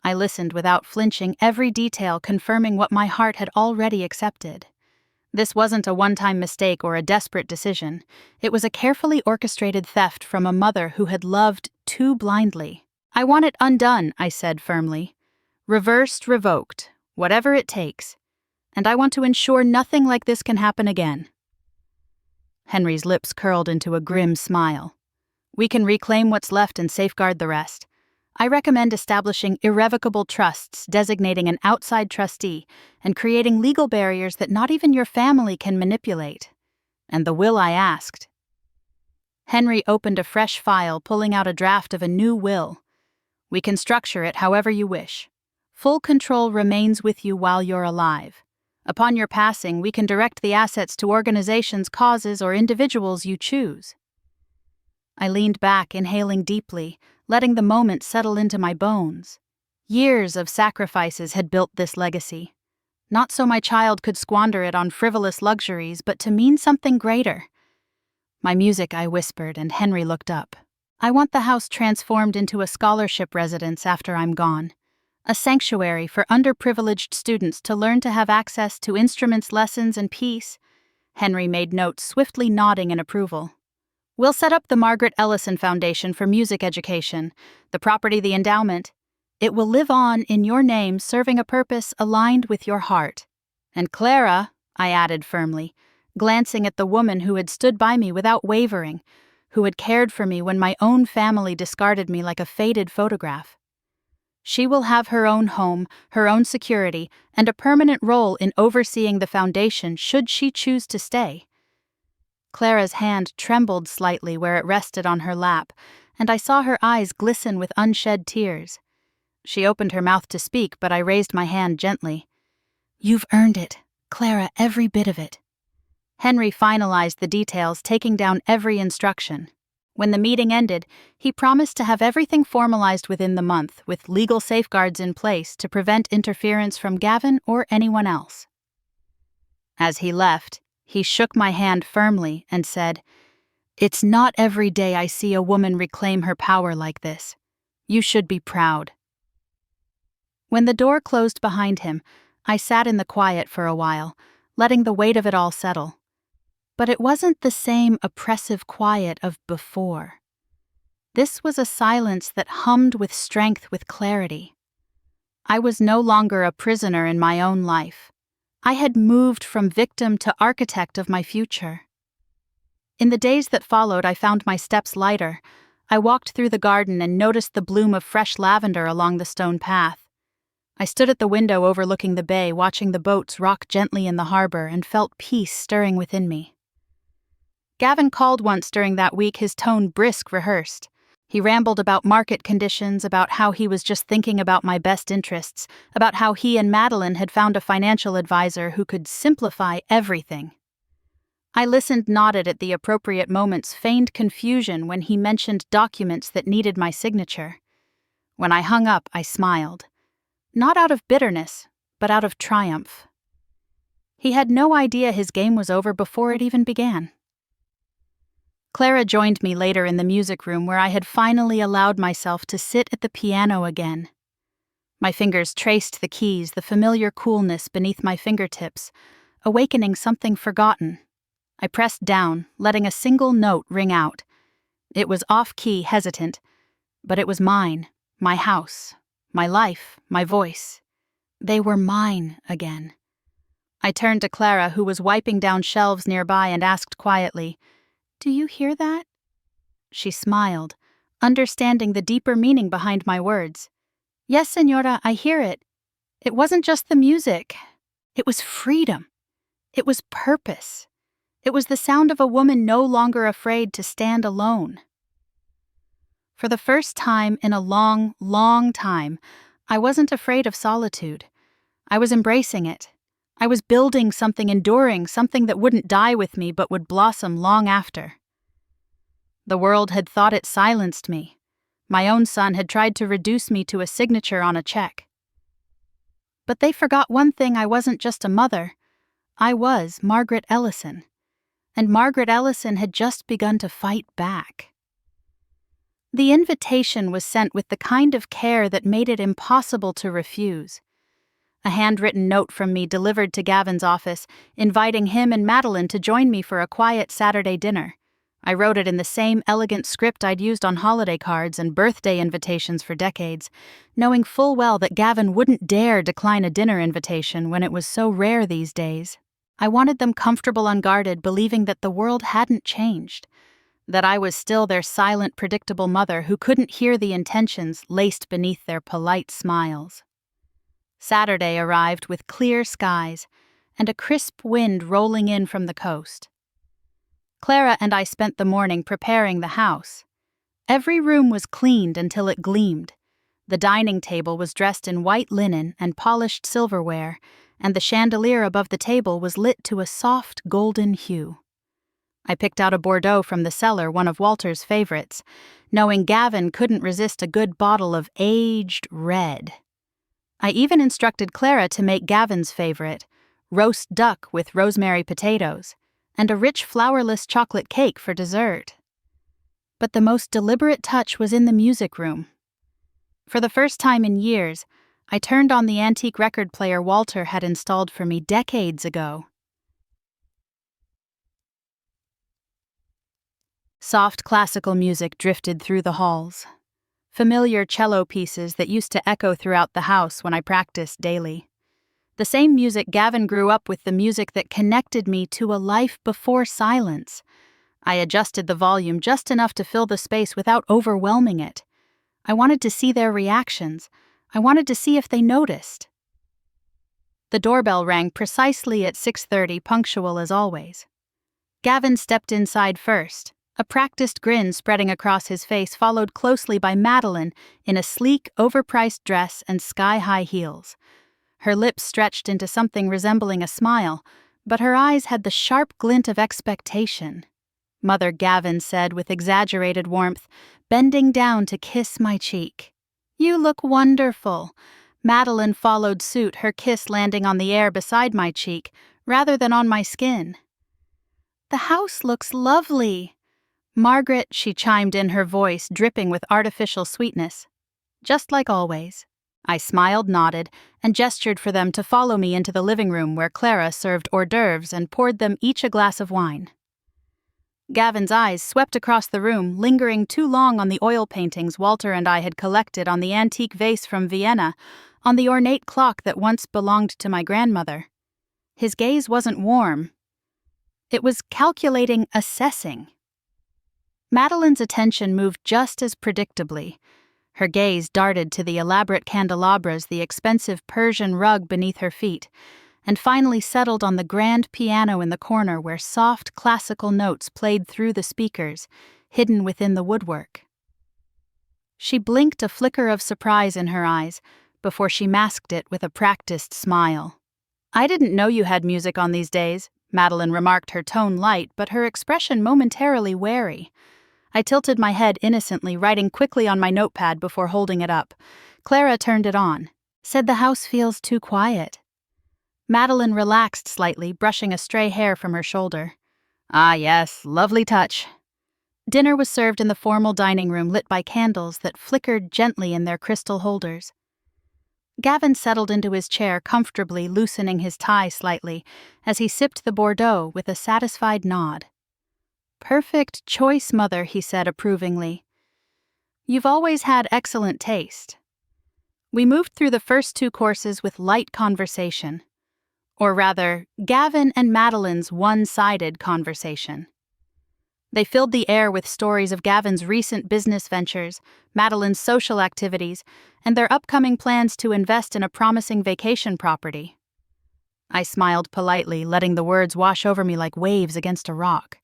I listened without flinching, every detail confirming what my heart had already accepted. This wasn't a one-time mistake or a desperate decision. It was a carefully orchestrated theft from a mother who had loved too blindly. I want it undone, I said firmly. Reversed, revoked, whatever it takes. And I want to ensure nothing like this can happen again. Henry's lips curled into a grim smile. We can reclaim what's left and safeguard the rest. I recommend establishing irrevocable trusts, designating an outside trustee, and creating legal barriers that not even your family can manipulate. And the will I asked. Henry opened a fresh file, pulling out a draft of a new will. We can structure it however you wish. Full control remains with you while you're alive. Upon your passing, we can direct the assets to organizations, causes, or individuals you choose. I leaned back, inhaling deeply, letting the moment settle into my bones. Years of sacrifices had built this legacy. Not so my child could squander it on frivolous luxuries, but to mean something greater. My music, I whispered, and Henry looked up. I want the house transformed into a scholarship residence after I'm gone. A sanctuary for underprivileged students to learn to have access to instruments, lessons, and peace. Henry made notes, swiftly nodding in approval. We'll set up the Margaret Ellison Foundation for music education, the property, the endowment. It will live on in your name, serving a purpose aligned with your heart. And Clara, I added firmly, glancing at the woman who had stood by me without wavering, who had cared for me when my own family discarded me like a faded photograph. She will have her own home, her own security, and a permanent role in overseeing the foundation should she choose to stay. Clara's hand trembled slightly where it rested on her lap, and I saw her eyes glisten with unshed tears. She opened her mouth to speak, but I raised my hand gently. You've earned it, Clara, every bit of it. Henry finalized the details, taking down every instruction. When the meeting ended, he promised to have everything formalized within the month, with legal safeguards in place to prevent interference from Gavin or anyone else. As he left, he shook my hand firmly and said, It's not every day I see a woman reclaim her power like this. You should be proud. When the door closed behind him, I sat in the quiet for a while, letting the weight of it all settle. But it wasn't the same oppressive quiet of before. This was a silence that hummed with strength, with clarity. I was no longer a prisoner in my own life. I had moved from victim to architect of my future. In the days that followed, I found my steps lighter. I walked through the garden and noticed the bloom of fresh lavender along the stone path. I stood at the window overlooking the bay, watching the boats rock gently in the harbor, and felt peace stirring within me. Gavin called once during that week, his tone brisk, rehearsed. He rambled about market conditions, about how he was just thinking about my best interests, about how he and Madeline had found a financial advisor who could simplify everything. I listened, nodded at the appropriate moments, feigned confusion when he mentioned documents that needed my signature. When I hung up, I smiled. Not out of bitterness, but out of triumph. He had no idea his game was over before it even began. Clara joined me later in the music room, where I had finally allowed myself to sit at the piano again. My fingers traced the keys, the familiar coolness beneath my fingertips, awakening something forgotten. I pressed down, letting a single note ring out. It was off-key, hesitant, but it was mine, my house, my life, my voice. They were mine again. I turned to Clara, who was wiping down shelves nearby, and asked quietly, "Do you hear that?" She smiled, understanding the deeper meaning behind my words. "Yes, Senora, I hear it. It wasn't just the music. It was freedom. It was purpose. It was the sound of a woman no longer afraid to stand alone." For the first time in a long, long time, I wasn't afraid of solitude. I was embracing it. I was building something enduring, something that wouldn't die with me but would blossom long after. The world had thought it silenced me. My own son had tried to reduce me to a signature on a check. But they forgot one thing: I wasn't just a mother. I was Margaret Ellison. And Margaret Ellison had just begun to fight back. The invitation was sent with the kind of care that made it impossible to refuse. A handwritten note from me delivered to Gavin's office, inviting him and Madeline to join me for a quiet Saturday dinner. I wrote it in the same elegant script I'd used on holiday cards and birthday invitations for decades, knowing full well that Gavin wouldn't dare decline a dinner invitation when it was so rare these days. I wanted them comfortable, unguarded, believing that the world hadn't changed, that I was still their silent, predictable mother who couldn't hear the intentions laced beneath their polite smiles. Saturday arrived with clear skies and a crisp wind rolling in from the coast. Clara and I spent the morning preparing the house. Every room was cleaned until it gleamed. The dining table was dressed in white linen and polished silverware, and the chandelier above the table was lit to a soft golden hue. I picked out a Bordeaux from the cellar, one of Walter's favorites, knowing Gavin couldn't resist a good bottle of aged red. I even instructed Clara to make Gavin's favorite, roast duck with rosemary potatoes, and a rich flourless chocolate cake for dessert. But the most deliberate touch was in the music room. For the first time in years, I turned on the antique record player Walter had installed for me decades ago. Soft classical music drifted through the halls, familiar cello pieces that used to echo throughout the house when I practiced daily. The same music Gavin grew up with, the music that connected me to a life before silence. I adjusted the volume just enough to fill the space without overwhelming it. I wanted to see their reactions. I wanted to see if they noticed. The doorbell rang precisely at 6:30, punctual as always. Gavin stepped inside first, a practiced grin spreading across his face, followed closely by Madeline in a sleek, overpriced dress and sky-high heels. Her lips stretched into something resembling a smile, but her eyes had the sharp glint of expectation. Mother, Gavin said with exaggerated warmth, bending down to kiss my cheek. "You look wonderful." Madeline followed suit, her kiss landing on the air beside my cheek, rather than on my skin. "The house looks lovely." "Margaret," she chimed in, her voice dripping with artificial sweetness. "Just like always." I smiled, nodded, and gestured for them to follow me into the living room where Clara served hors d'oeuvres and poured them each a glass of wine. Gavin's eyes swept across the room, lingering too long on the oil paintings Walter and I had collected, on the antique vase from Vienna, on the ornate clock that once belonged to my grandmother. His gaze wasn't warm. It was calculating, assessing. Madeline's attention moved just as predictably. Her gaze darted to the elaborate candelabras, the expensive Persian rug beneath her feet, and finally settled on the grand piano in the corner where soft classical notes played through the speakers, hidden within the woodwork. She blinked, a flicker of surprise in her eyes, before she masked it with a practiced smile. "I didn't know you had music on these days," Madeline remarked, her tone light, but her expression momentarily wary. I tilted my head innocently, writing quickly on my notepad before holding it up. Clara turned it on. "Said the house feels too quiet." Madeline relaxed slightly, brushing a stray hair from her shoulder. "Ah, yes, lovely touch." Dinner was served in the formal dining room, lit by candles that flickered gently in their crystal holders. Gavin settled into his chair comfortably, loosening his tie slightly, as he sipped the Bordeaux with a satisfied nod. "Perfect choice, Mother," he said approvingly. "You've always had excellent taste." We moved through the first two courses with light conversation. Or rather, Gavin and Madeline's one-sided conversation. They filled the air with stories of Gavin's recent business ventures, Madeline's social activities, and their upcoming plans to invest in a promising vacation property. I smiled politely, letting the words wash over me like waves against a rock.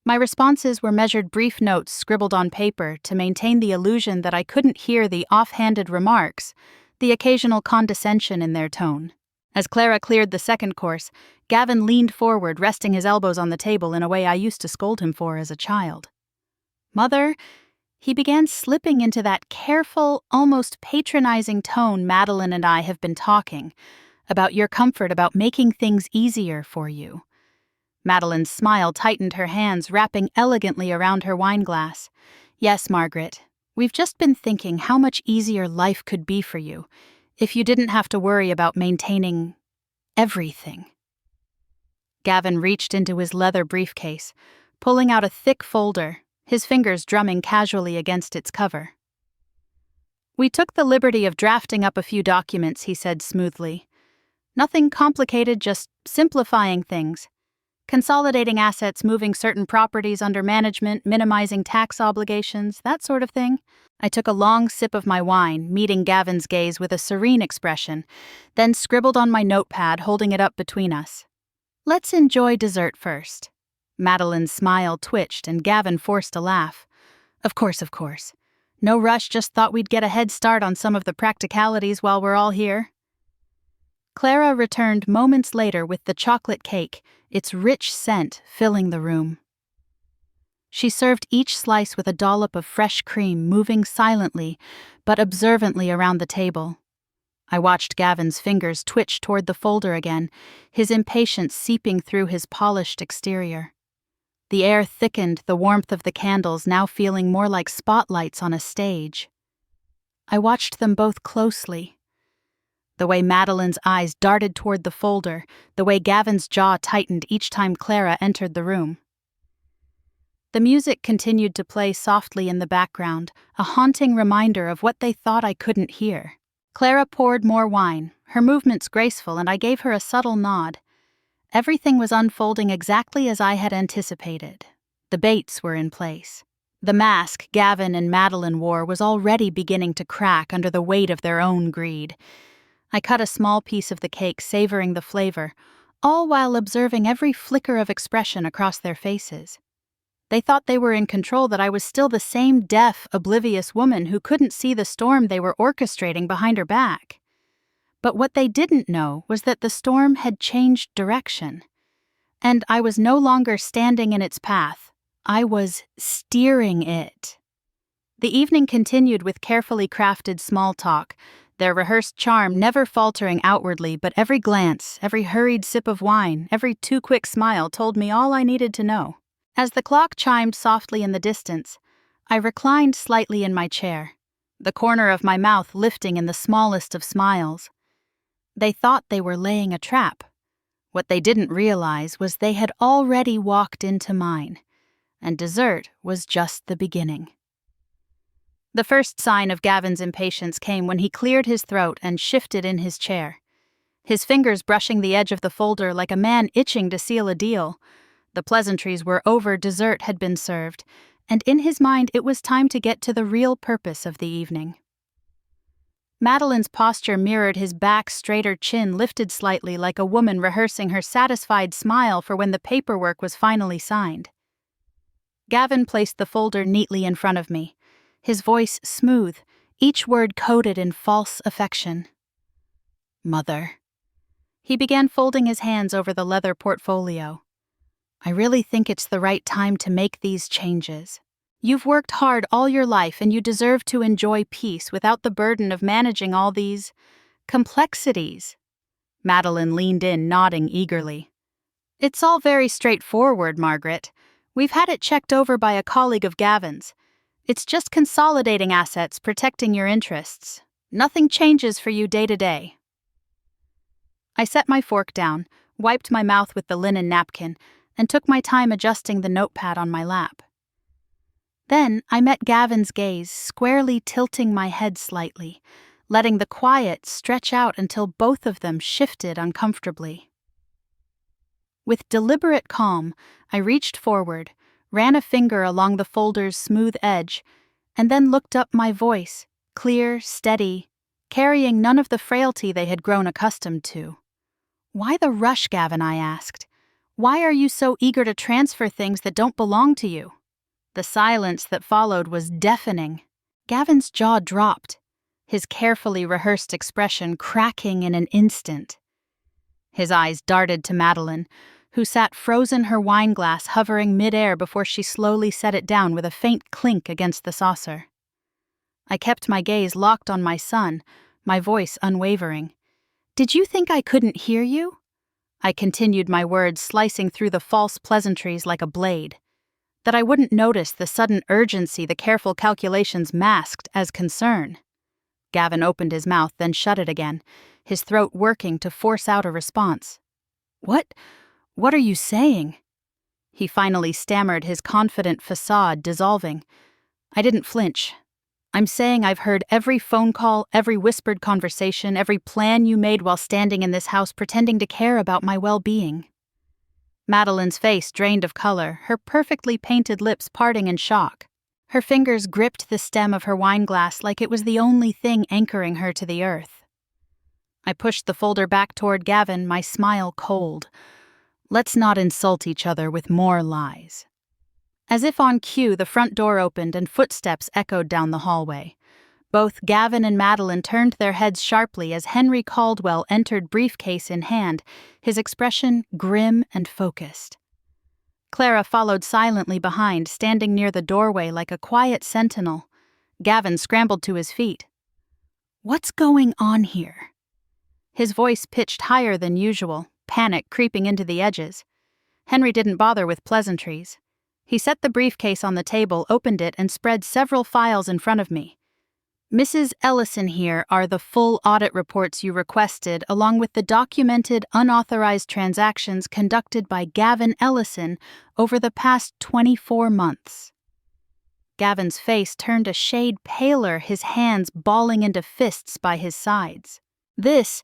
My responses were measured brief notes scribbled on paper to maintain the illusion that I couldn't hear the offhanded remarks, the occasional condescension in their tone. As Clara cleared the second course, Gavin leaned forward, resting his elbows on the table in a way I used to scold him for as a child. "Mother, he began slipping into that careful, almost patronizing tone Madeline and I have been talking about your comfort, about making things easier for you. Madeline's smile tightened her hands, wrapping elegantly around her wineglass. Yes, Margaret, we've just been thinking how much easier life could be for you if you didn't have to worry about maintaining everything. Gavin reached into his leather briefcase, pulling out a thick folder, his fingers drumming casually against its cover. We took the liberty of drafting up a few documents, he said smoothly. Nothing complicated, just simplifying things. Consolidating assets, moving certain properties under management, minimizing tax obligations, that sort of thing. I took a long sip of my wine, meeting Gavin's gaze with a serene expression, then scribbled on my notepad, holding it up between us. Let's enjoy dessert first. Madeline's smile twitched and Gavin forced a laugh. Of course. No rush, just thought we'd get a head start on some of the practicalities while we're all here. Clara returned moments later with the chocolate cake, its rich scent filling the room. She served each slice with a dollop of fresh cream, moving silently but observantly around the table. I watched Gavin's fingers twitch toward the folder again, his impatience seeping through his polished exterior. The air thickened, the warmth of the candles now feeling more like spotlights on a stage. I watched them both closely. The way Madeline's eyes darted toward the folder, the way Gavin's jaw tightened each time Clara entered the room. The music continued to play softly in the background, a haunting reminder of what they thought I couldn't hear. Clara poured more wine, her movements graceful, and I gave her a subtle nod. Everything was unfolding exactly as I had anticipated. The baits were in place. The mask Gavin and Madeline wore was already beginning to crack under the weight of their own greed. I cut a small piece of the cake, savoring the flavor, all while observing every flicker of expression across their faces. They thought they were in control, that I was still the same deaf, oblivious woman who couldn't see the storm they were orchestrating behind her back. But what they didn't know was that the storm had changed direction, and I was no longer standing in its path. I was steering it. The evening continued with carefully crafted small talk, their rehearsed charm never faltering outwardly, but every glance, every hurried sip of wine, every too quick smile told me all I needed to know. As the clock chimed softly in the distance, I reclined slightly in my chair, the corner of my mouth lifting in the smallest of smiles. They thought they were laying a trap. What they didn't realize was they had already walked into mine, and dessert was just the beginning. The first sign of Gavin's impatience came when he cleared his throat and shifted in his chair, his fingers brushing the edge of the folder like a man itching to seal a deal. The pleasantries were over, dessert had been served, and in his mind it was time to get to the real purpose of the evening. Madeline's posture mirrored his back, straighter chin lifted slightly like a woman rehearsing her satisfied smile for when the paperwork was finally signed. Gavin placed the folder neatly in front of me, his voice smooth, each word coded in false affection. Mother. He began folding his hands over the leather portfolio. I really think it's the right time to make these changes. You've worked hard all your life and you deserve to enjoy peace without the burden of managing all these complexities. Madeline leaned in, nodding eagerly. It's all very straightforward, Margaret. We've had it checked over by a colleague of Gavin's. It's just consolidating assets, protecting your interests. Nothing changes for you day to day. I set my fork down, wiped my mouth with the linen napkin, and took my time adjusting the notepad on my lap. Then I met Gavin's gaze, squarely tilting my head slightly, letting the quiet stretch out until both of them shifted uncomfortably. With deliberate calm, I reached forward, ran a finger along the folder's smooth edge, and then looked up, my voice, clear, steady, carrying none of the frailty they had grown accustomed to. Why the rush, Gavin? I asked. Why are you so eager to transfer things that don't belong to you? The silence that followed was deafening. Gavin's jaw dropped, his carefully rehearsed expression cracking in an instant. His eyes darted to Madeline, who sat frozen, her wine glass hovering mid-air before she slowly set it down with a faint clink against the saucer. I kept my gaze locked on my son, my voice unwavering. "Did you think I couldn't hear you?" I continued my words, slicing through the false pleasantries like a blade. That I wouldn't notice the sudden urgency the careful calculations masked as concern. Gavin opened his mouth, then shut it again, his throat working to force out a response. What are you saying?" He finally stammered, his confident facade dissolving. I didn't flinch. "I'm saying I've heard every phone call, every whispered conversation, every plan you made while standing in this house pretending to care about my well-being." Madeline's face drained of color, her perfectly painted lips parting in shock. Her fingers gripped the stem of her wine glass like it was the only thing anchoring her to the earth. I pushed the folder back toward Gavin, my smile cold. Let's not insult each other with more lies. As if on cue, the front door opened and footsteps echoed down the hallway. Both Gavin and Madeline turned their heads sharply as Henry Caldwell entered, briefcase in hand, his expression grim and focused. Clara followed silently behind, standing near the doorway like a quiet sentinel. Gavin scrambled to his feet. "What's going on here?" His voice pitched higher than usual, panic creeping into the edges. Henry didn't bother with pleasantries. He set the briefcase on the table, opened it, and spread several files in front of me. "Mrs. Ellison, here are the full audit reports you requested, along with the documented, unauthorized transactions conducted by Gavin Ellison over the past 24 months. Gavin's face turned a shade paler, his hands balling into fists by his sides. This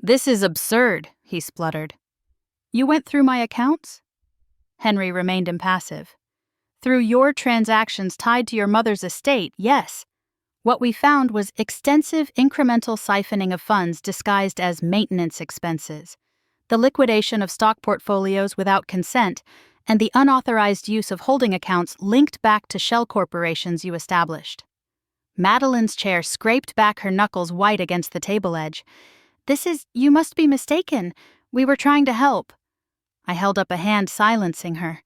is absurd," he spluttered. "You went through my accounts?" Henry remained impassive. "Through your transactions tied to your mother's estate, yes. What we found was extensive incremental siphoning of funds disguised as maintenance expenses, the liquidation of stock portfolios without consent, and the unauthorized use of holding accounts linked back to shell corporations you established." Madeline's chair scraped back, her knuckles white against the table edge. You must be mistaken. We were trying to help." I held up a hand, silencing her.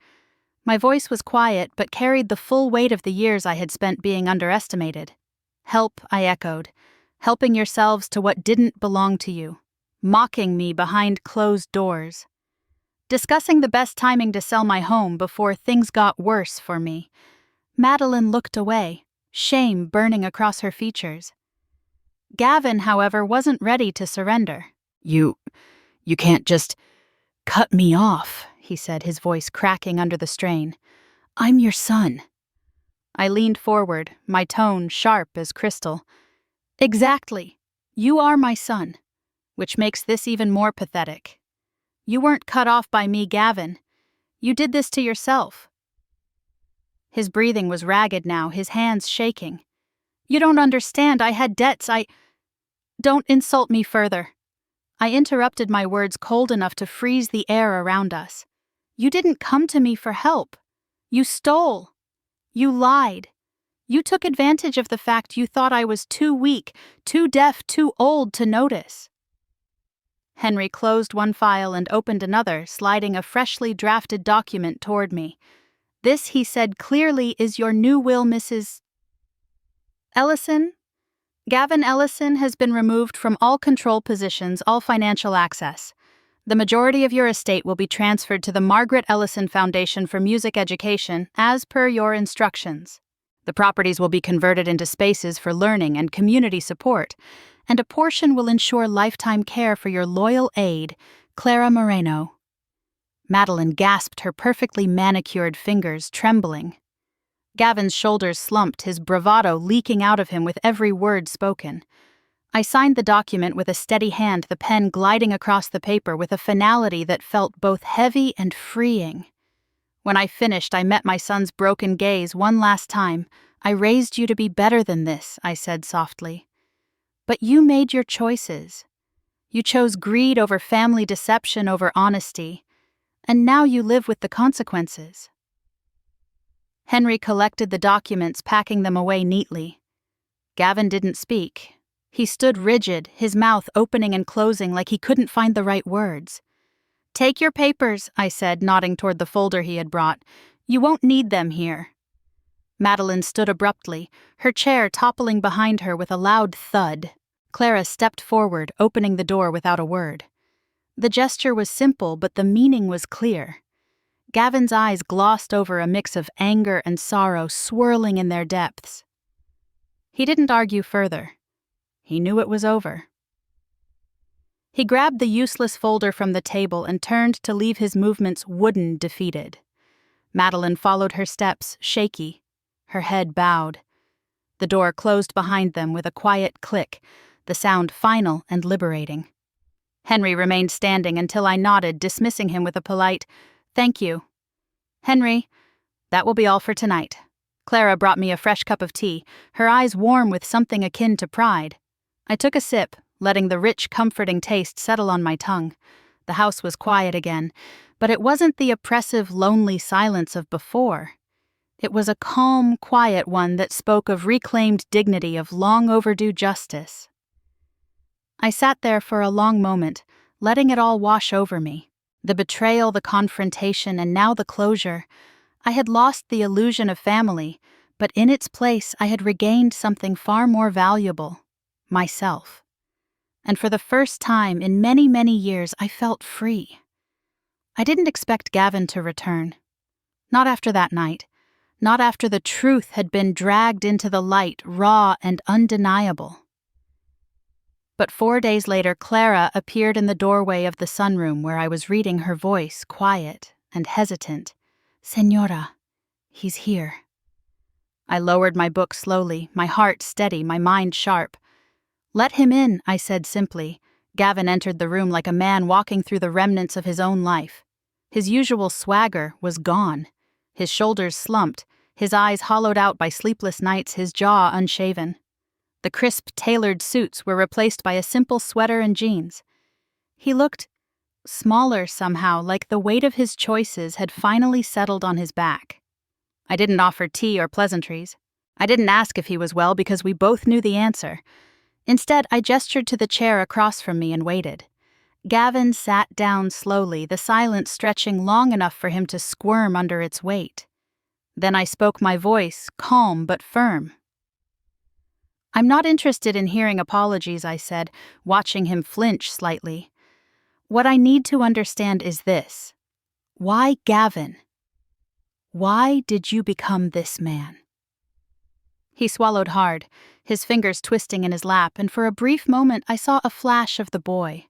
My voice was quiet, but carried the full weight of the years I had spent being underestimated. "Help," I echoed. "Helping yourselves to what didn't belong to you. Mocking me behind closed doors. Discussing the best timing to sell my home before things got worse for me." Madeline looked away, shame burning across her features. Gavin, however, wasn't ready to surrender. You can't just cut me off," he said, his voice cracking under the strain. "I'm your son." I leaned forward, my tone sharp as crystal. "Exactly. You are my son, which makes this even more pathetic. You weren't cut off by me, Gavin. You did this to yourself." His breathing was ragged now, his hands shaking. "You don't understand. I had debts. Don't insult me further." I interrupted, my words cold enough to freeze the air around us. "You didn't come to me for help. You stole. You lied. You took advantage of the fact you thought I was too weak, too deaf, too old to notice." Henry closed one file and opened another, sliding a freshly drafted document toward me. "This," he said clearly, "is your new will, Mrs. Ellison. Gavin Ellison has been removed from all control positions, all financial access. The majority of your estate will be transferred to the Margaret Ellison Foundation for Music Education, as per your instructions. The properties will be converted into spaces for learning and community support, and a portion will ensure lifetime care for your loyal aide, Clara Moreno." Madeline gasped, her perfectly manicured fingers trembling. Gavin's shoulders slumped, his bravado leaking out of him with every word spoken. I signed the document with a steady hand, the pen gliding across the paper with a finality that felt both heavy and freeing. When I finished, I met my son's broken gaze one last time. "I raised you to be better than this," I said softly. "But you made your choices. You chose greed over family, deception over honesty, and now you live with the consequences." Henry collected the documents, packing them away neatly. Gavin didn't speak. He stood rigid, his mouth opening and closing like he couldn't find the right words. Take your papers, I said, nodding toward the folder he had brought. You won't need them here. Madeline stood abruptly, her chair toppling behind her with a loud thud. Clara stepped forward, opening the door without a word. The gesture was simple, but the meaning was clear. Gavin's eyes glossed over a mix of anger and sorrow swirling in their depths. He didn't argue further. He knew it was over. He grabbed the useless folder from the table and turned to leave his movements wooden, defeated. Madeline followed her steps, shaky, her head bowed. The door closed behind them with a quiet click, the sound final and liberating. Henry remained standing until I nodded, dismissing him with a polite, "Thank you." "Henry, that will be all for tonight." Clara brought me a fresh cup of tea, her eyes warm with something akin to pride. I took a sip, letting the rich, comforting taste settle on my tongue. The house was quiet again, but it wasn't the oppressive, lonely silence of before. It was a calm, quiet one that spoke of reclaimed dignity, of long-overdue justice. I sat there for a long moment, letting it all wash over me. The betrayal, the confrontation, and now the closure. I had lost the illusion of family, but in its place I had regained something far more valuable, myself. And for the first time in many, many years, I felt free. I didn't expect Gavin to return. Not after that night. Not after the truth had been dragged into the light, raw and undeniable. But 4 days later, Clara appeared in the doorway of the sunroom where I was reading, her voice quiet and hesitant. "Señora, he's here." I lowered my book slowly, my heart steady, my mind sharp. "Let him in," I said simply. Gavin entered the room like a man walking through the remnants of his own life. His usual swagger was gone. His shoulders slumped, his eyes hollowed out by sleepless nights, his jaw unshaven. The crisp, tailored suits were replaced by a simple sweater and jeans. He looked smaller somehow, like the weight of his choices had finally settled on his back. I didn't offer tea or pleasantries. I didn't ask if he was well because we both knew the answer. Instead, I gestured to the chair across from me and waited. Gavin sat down slowly, the silence stretching long enough for him to squirm under its weight. Then I spoke, my voice calm but firm. "I'm not interested in hearing apologies," I said, watching him flinch slightly. "What I need to understand is this. Why Gavin? Why did you become this man?" He swallowed hard, his fingers twisting in his lap, and for a brief moment I saw a flash of the boy.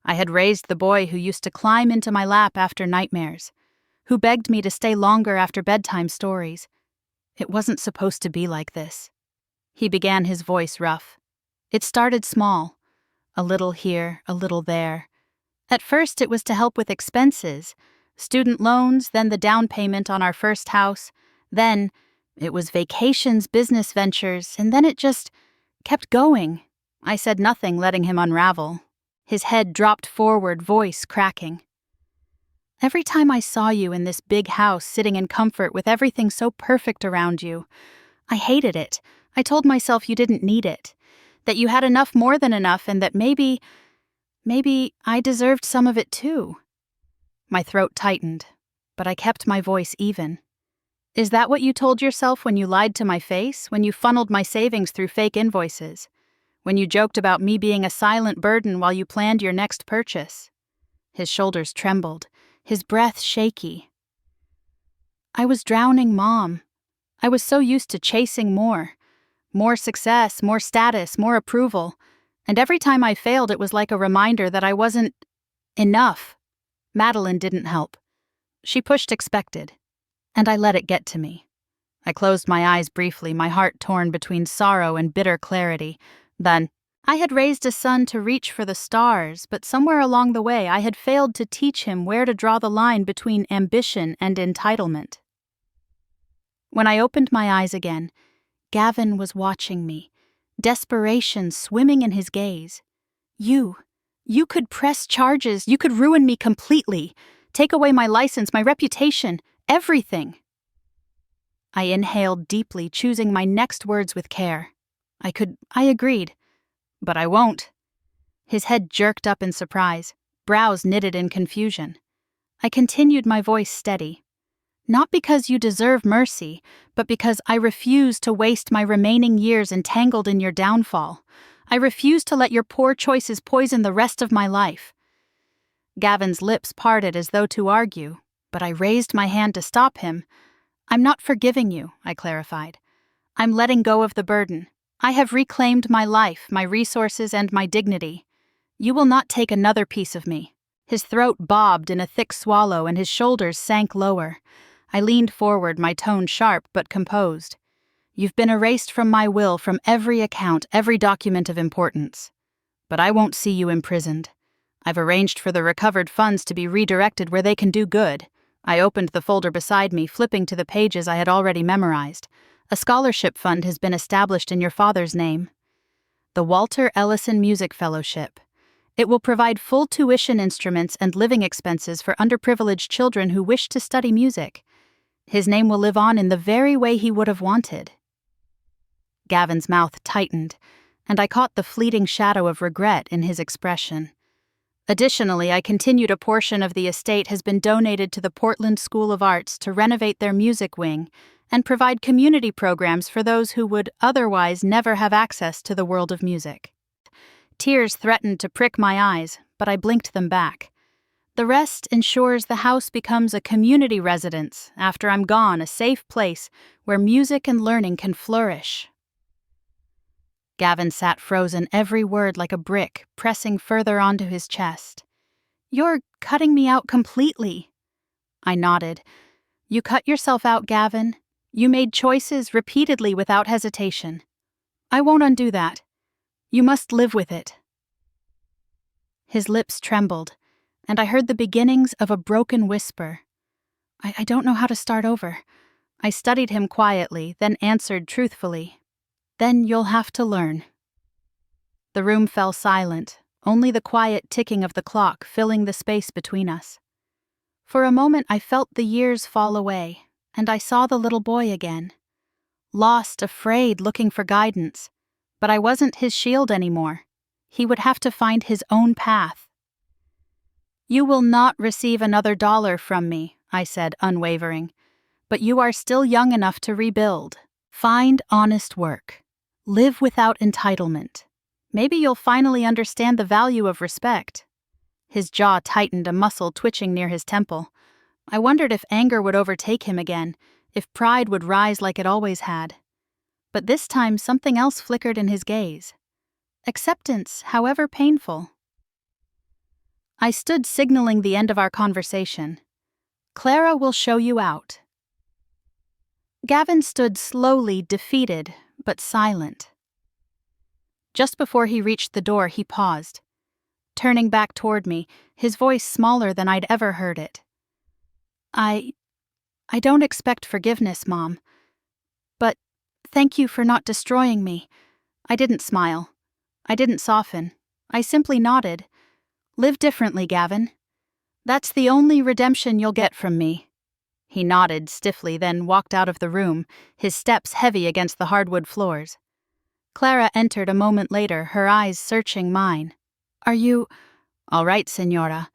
I had raised the boy who used to climb into my lap after nightmares, who begged me to stay longer after bedtime stories. It wasn't supposed to be like this. He began, his voice rough. It started small, a little here, a little there. At first it was to help with expenses, student loans, then the down payment on our first house, then it was vacations, business ventures, and then it just kept going. I said nothing, letting him unravel. His head dropped forward, voice cracking. "Every time I saw you in this big house, sitting in comfort with everything so perfect around you, I hated it. I told myself you didn't need it, that you had enough, more than enough, and that maybe I deserved some of it too." My throat tightened, but I kept my voice even. "Is that what you told yourself when you lied to my face, when you funneled my savings through fake invoices, when you joked about me being a silent burden while you planned your next purchase?" His shoulders trembled, his breath shaky. "I was drowning, Mom. I was so used to chasing more success, more status, more approval, and every time I failed it was like a reminder that I wasn't enough." Madeline didn't help. She pushed expected, and I let it get to me. I closed my eyes briefly, my heart torn between sorrow and bitter clarity. Then, I had raised a son to reach for the stars, but somewhere along the way I had failed to teach him where to draw the line between ambition and entitlement. When I opened my eyes again, Gavin was watching me, desperation swimming in his gaze. You could press charges, you could ruin me completely, take away my license, my reputation, everything." I inhaled deeply, choosing my next words with care. I agreed, but I won't. His head jerked up in surprise, brows knitted in confusion. I continued, my voice steady. Not because you deserve mercy, but because I refuse to waste my remaining years entangled in your downfall. I refuse to let your poor choices poison the rest of my life. Gavin's lips parted as though to argue, but I raised my hand to stop him. I'm not forgiving you, I clarified. I'm letting go of the burden. I have reclaimed my life, my resources, and my dignity. You will not take another piece of me. His throat bobbed in a thick swallow and his shoulders sank lower. I leaned forward, my tone sharp but composed. You've been erased from my will, from every account, every document of importance. But I won't see you imprisoned. I've arranged for the recovered funds to be redirected where they can do good. I opened the folder beside me, flipping to the pages I had already memorized. A scholarship fund has been established in your father's name. The Walter Ellison Music Fellowship. It will provide full tuition, instruments, and living expenses for underprivileged children who wish to study music. His name will live on in the very way he would have wanted. Gavin's mouth tightened, and I caught the fleeting shadow of regret in his expression. Additionally, I continued, a portion of the estate has been donated to the Portland School of Arts to renovate their music wing and provide community programs for those who would otherwise never have access to the world of music. Tears threatened to prick my eyes, but I blinked them back. The rest ensures the house becomes a community residence after I'm gone, a safe place where music and learning can flourish. Gavin sat frozen, every word like a brick, pressing further onto his chest. You're cutting me out completely. I nodded. You cut yourself out, Gavin. You made choices repeatedly without hesitation. I won't undo that. You must live with it. His lips trembled, and I heard the beginnings of a broken whisper. I don't know how to start over. I studied him quietly, then answered truthfully. Then you'll have to learn. The room fell silent, only the quiet ticking of the clock filling the space between us. For a moment I felt the years fall away, and I saw the little boy again. Lost, afraid, looking for guidance. But I wasn't his shield anymore. He would have to find his own path. You will not receive another dollar from me, I said, unwavering. But you are still young enough to rebuild. Find honest work. Live without entitlement. Maybe you'll finally understand the value of respect. His jaw tightened, a muscle twitching near his temple. I wondered if anger would overtake him again, if pride would rise like it always had. But this time something else flickered in his gaze. Acceptance, however painful. I stood, signaling the end of our conversation. Clara will show you out. Gavin stood slowly, defeated, but silent. Just before he reached the door, he paused. Turning back toward me, his voice smaller than I'd ever heard it. I don't expect forgiveness, Mom. But thank you for not destroying me. I didn't smile. I didn't soften. I simply nodded. Live differently, Gavin. That's the only redemption you'll get from me. He nodded stiffly, then walked out of the room, his steps heavy against the hardwood floors. Clara entered a moment later, her eyes searching mine. Are you... All right, Senora.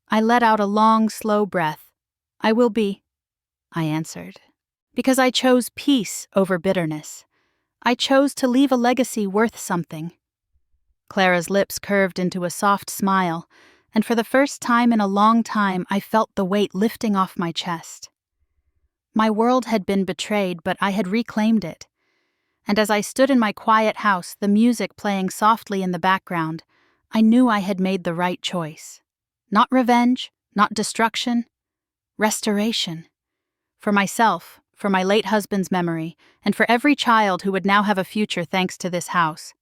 I let out a long, slow breath. I will be, I answered. Because I chose peace over bitterness. I chose to leave a legacy worth something. Clara's lips curved into a soft smile, and for the first time in a long time I felt the weight lifting off my chest. My world had been betrayed, but I had reclaimed it. And as I stood in my quiet house, the music playing softly in the background, I knew I had made the right choice. Not revenge, not destruction, restoration. For myself, for my late husband's memory, and for every child who would now have a future thanks to this house.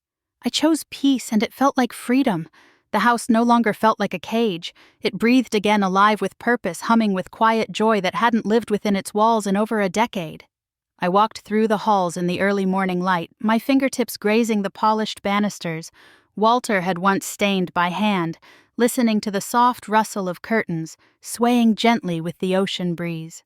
I chose peace, and it felt like freedom. The house no longer felt like a cage. It breathed again, alive with purpose, humming with quiet joy that hadn't lived within its walls in over a decade. I walked through the halls in the early morning light, my fingertips grazing the polished banisters Walter had once stained by hand, listening to the soft rustle of curtains, swaying gently with the ocean breeze.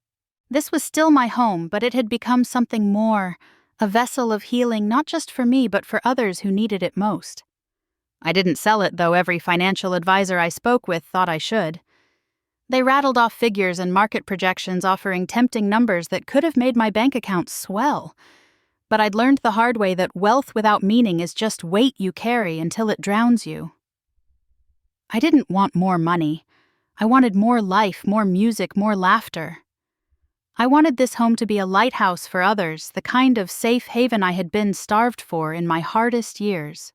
This was still my home, but it had become something more, a vessel of healing not just for me but for others who needed it most. I didn't sell it, though every financial advisor I spoke with thought I should. They rattled off figures and market projections offering tempting numbers that could have made my bank account swell. But I'd learned the hard way that wealth without meaning is just weight you carry until it drowns you. I didn't want more money. I wanted more life, more music, more laughter. I wanted this home to be a lighthouse for others, the kind of safe haven I had been starved for in my hardest years.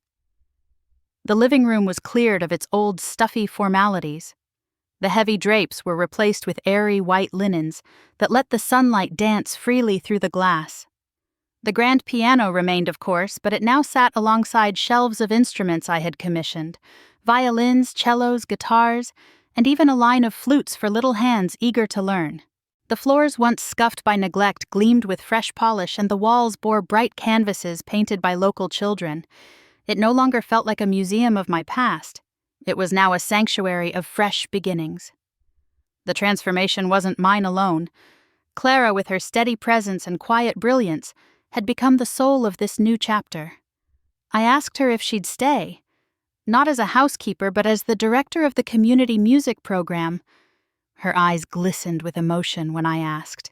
The living room was cleared of its old stuffy formalities. The heavy drapes were replaced with airy white linens that let the sunlight dance freely through the glass. The grand piano remained, of course, but it now sat alongside shelves of instruments I had commissioned: violins, cellos, guitars, and even a line of flutes for little hands eager to learn. The floors, once scuffed by neglect, gleamed with fresh polish, and the walls bore bright canvases painted by local children. It no longer felt like a museum of my past. It was now a sanctuary of fresh beginnings. The transformation wasn't mine alone. Clara, with her steady presence and quiet brilliance, had become the soul of this new chapter. I asked her if she'd stay, not as a housekeeper, but as the director of the community music program. Her eyes glistened with emotion when I asked,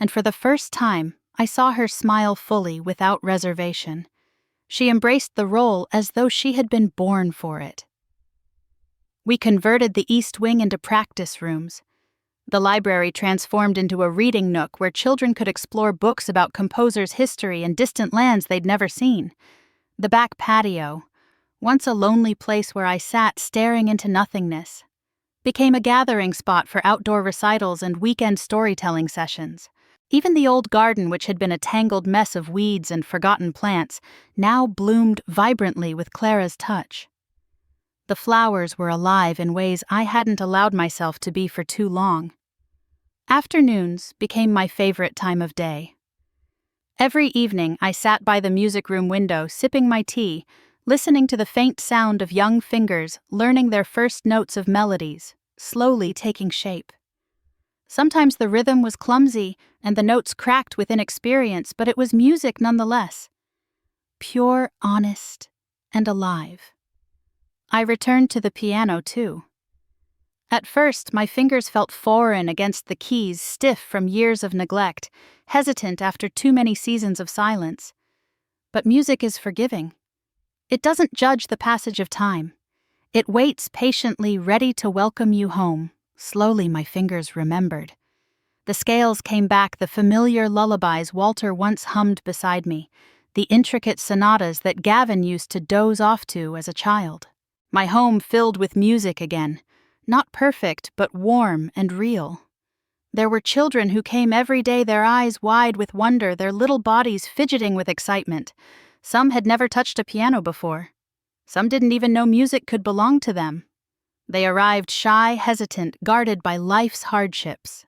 and for the first time, I saw her smile fully, without reservation. She embraced the role as though she had been born for it. We converted the East Wing into practice rooms. The library transformed into a reading nook where children could explore books about composers' history and distant lands they'd never seen. The back patio, once a lonely place where I sat staring into nothingness, became a gathering spot for outdoor recitals and weekend storytelling sessions. Even the old garden, which had been a tangled mess of weeds and forgotten plants, now bloomed vibrantly with Clara's touch. The flowers were alive in ways I hadn't allowed myself to be for too long. Afternoons became my favorite time of day. Every evening I sat by the music room window, sipping my tea, listening to the faint sound of young fingers learning their first notes of melodies, slowly taking shape. Sometimes the rhythm was clumsy and the notes cracked with inexperience, but it was music nonetheless. Pure, honest, and alive. I returned to the piano, too. At first, my fingers felt foreign against the keys, stiff from years of neglect, hesitant after too many seasons of silence. But music is forgiving. It doesn't judge the passage of time. It waits patiently, ready to welcome you home. Slowly, my fingers remembered. The scales came back, the familiar lullabies Walter once hummed beside me, the intricate sonatas that Gavin used to doze off to as a child. My home filled with music again. Not perfect, but warm and real. There were children who came every day, their eyes wide with wonder, their little bodies fidgeting with excitement. Some had never touched a piano before. Some didn't even know music could belong to them. They arrived shy, hesitant, guarded by life's hardships.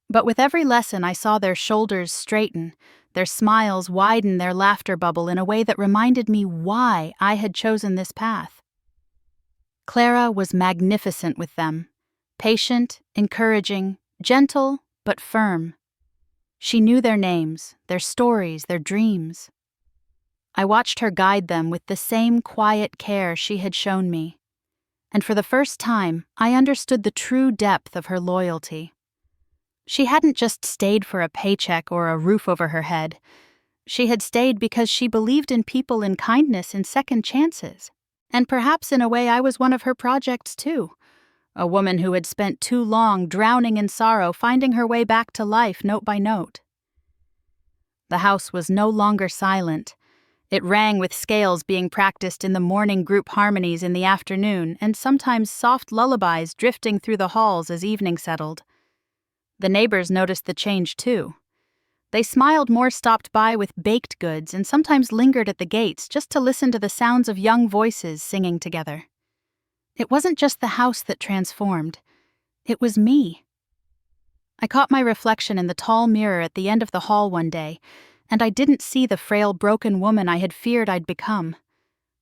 But with every lesson, I saw their shoulders straighten, their smiles widen, their laughter bubble in a way that reminded me why I had chosen this path. Clara was magnificent with them, patient, encouraging, gentle, but firm. She knew their names, their stories, their dreams. I watched her guide them with the same quiet care she had shown me, and for the first time, I understood the true depth of her loyalty. She hadn't just stayed for a paycheck or a roof over her head. She had stayed because she believed in people, in kindness, in second chances. And perhaps in a way I was one of her projects too. A woman who had spent too long drowning in sorrow, finding her way back to life note by note. The house was no longer silent. It rang with scales being practiced in the morning, group harmonies in the afternoon, and sometimes soft lullabies drifting through the halls as evening settled. The neighbors noticed the change too. They smiled more, stopped by with baked goods, and sometimes lingered at the gates just to listen to the sounds of young voices singing together. It wasn't just the house that transformed. It was me. I caught my reflection in the tall mirror at the end of the hall one day, and I didn't see the frail, broken woman I had feared I'd become.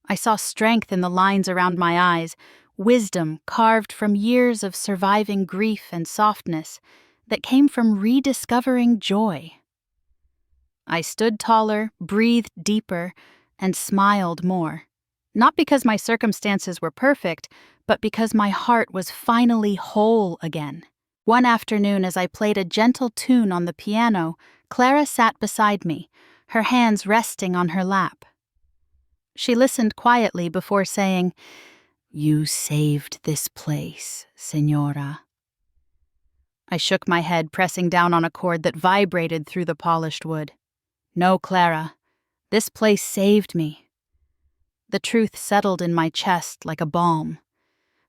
I saw strength in the lines around my eyes, wisdom carved from years of surviving grief and softness that came from rediscovering joy. I stood taller, breathed deeper, and smiled more. Not because my circumstances were perfect, but because my heart was finally whole again. One afternoon, as I played a gentle tune on the piano, Clara sat beside me, her hands resting on her lap. She listened quietly before saying, "You saved this place, Señora." I shook my head, pressing down on a chord that vibrated through the polished wood. "No, Clara, this place saved me." The truth settled in my chest like a balm.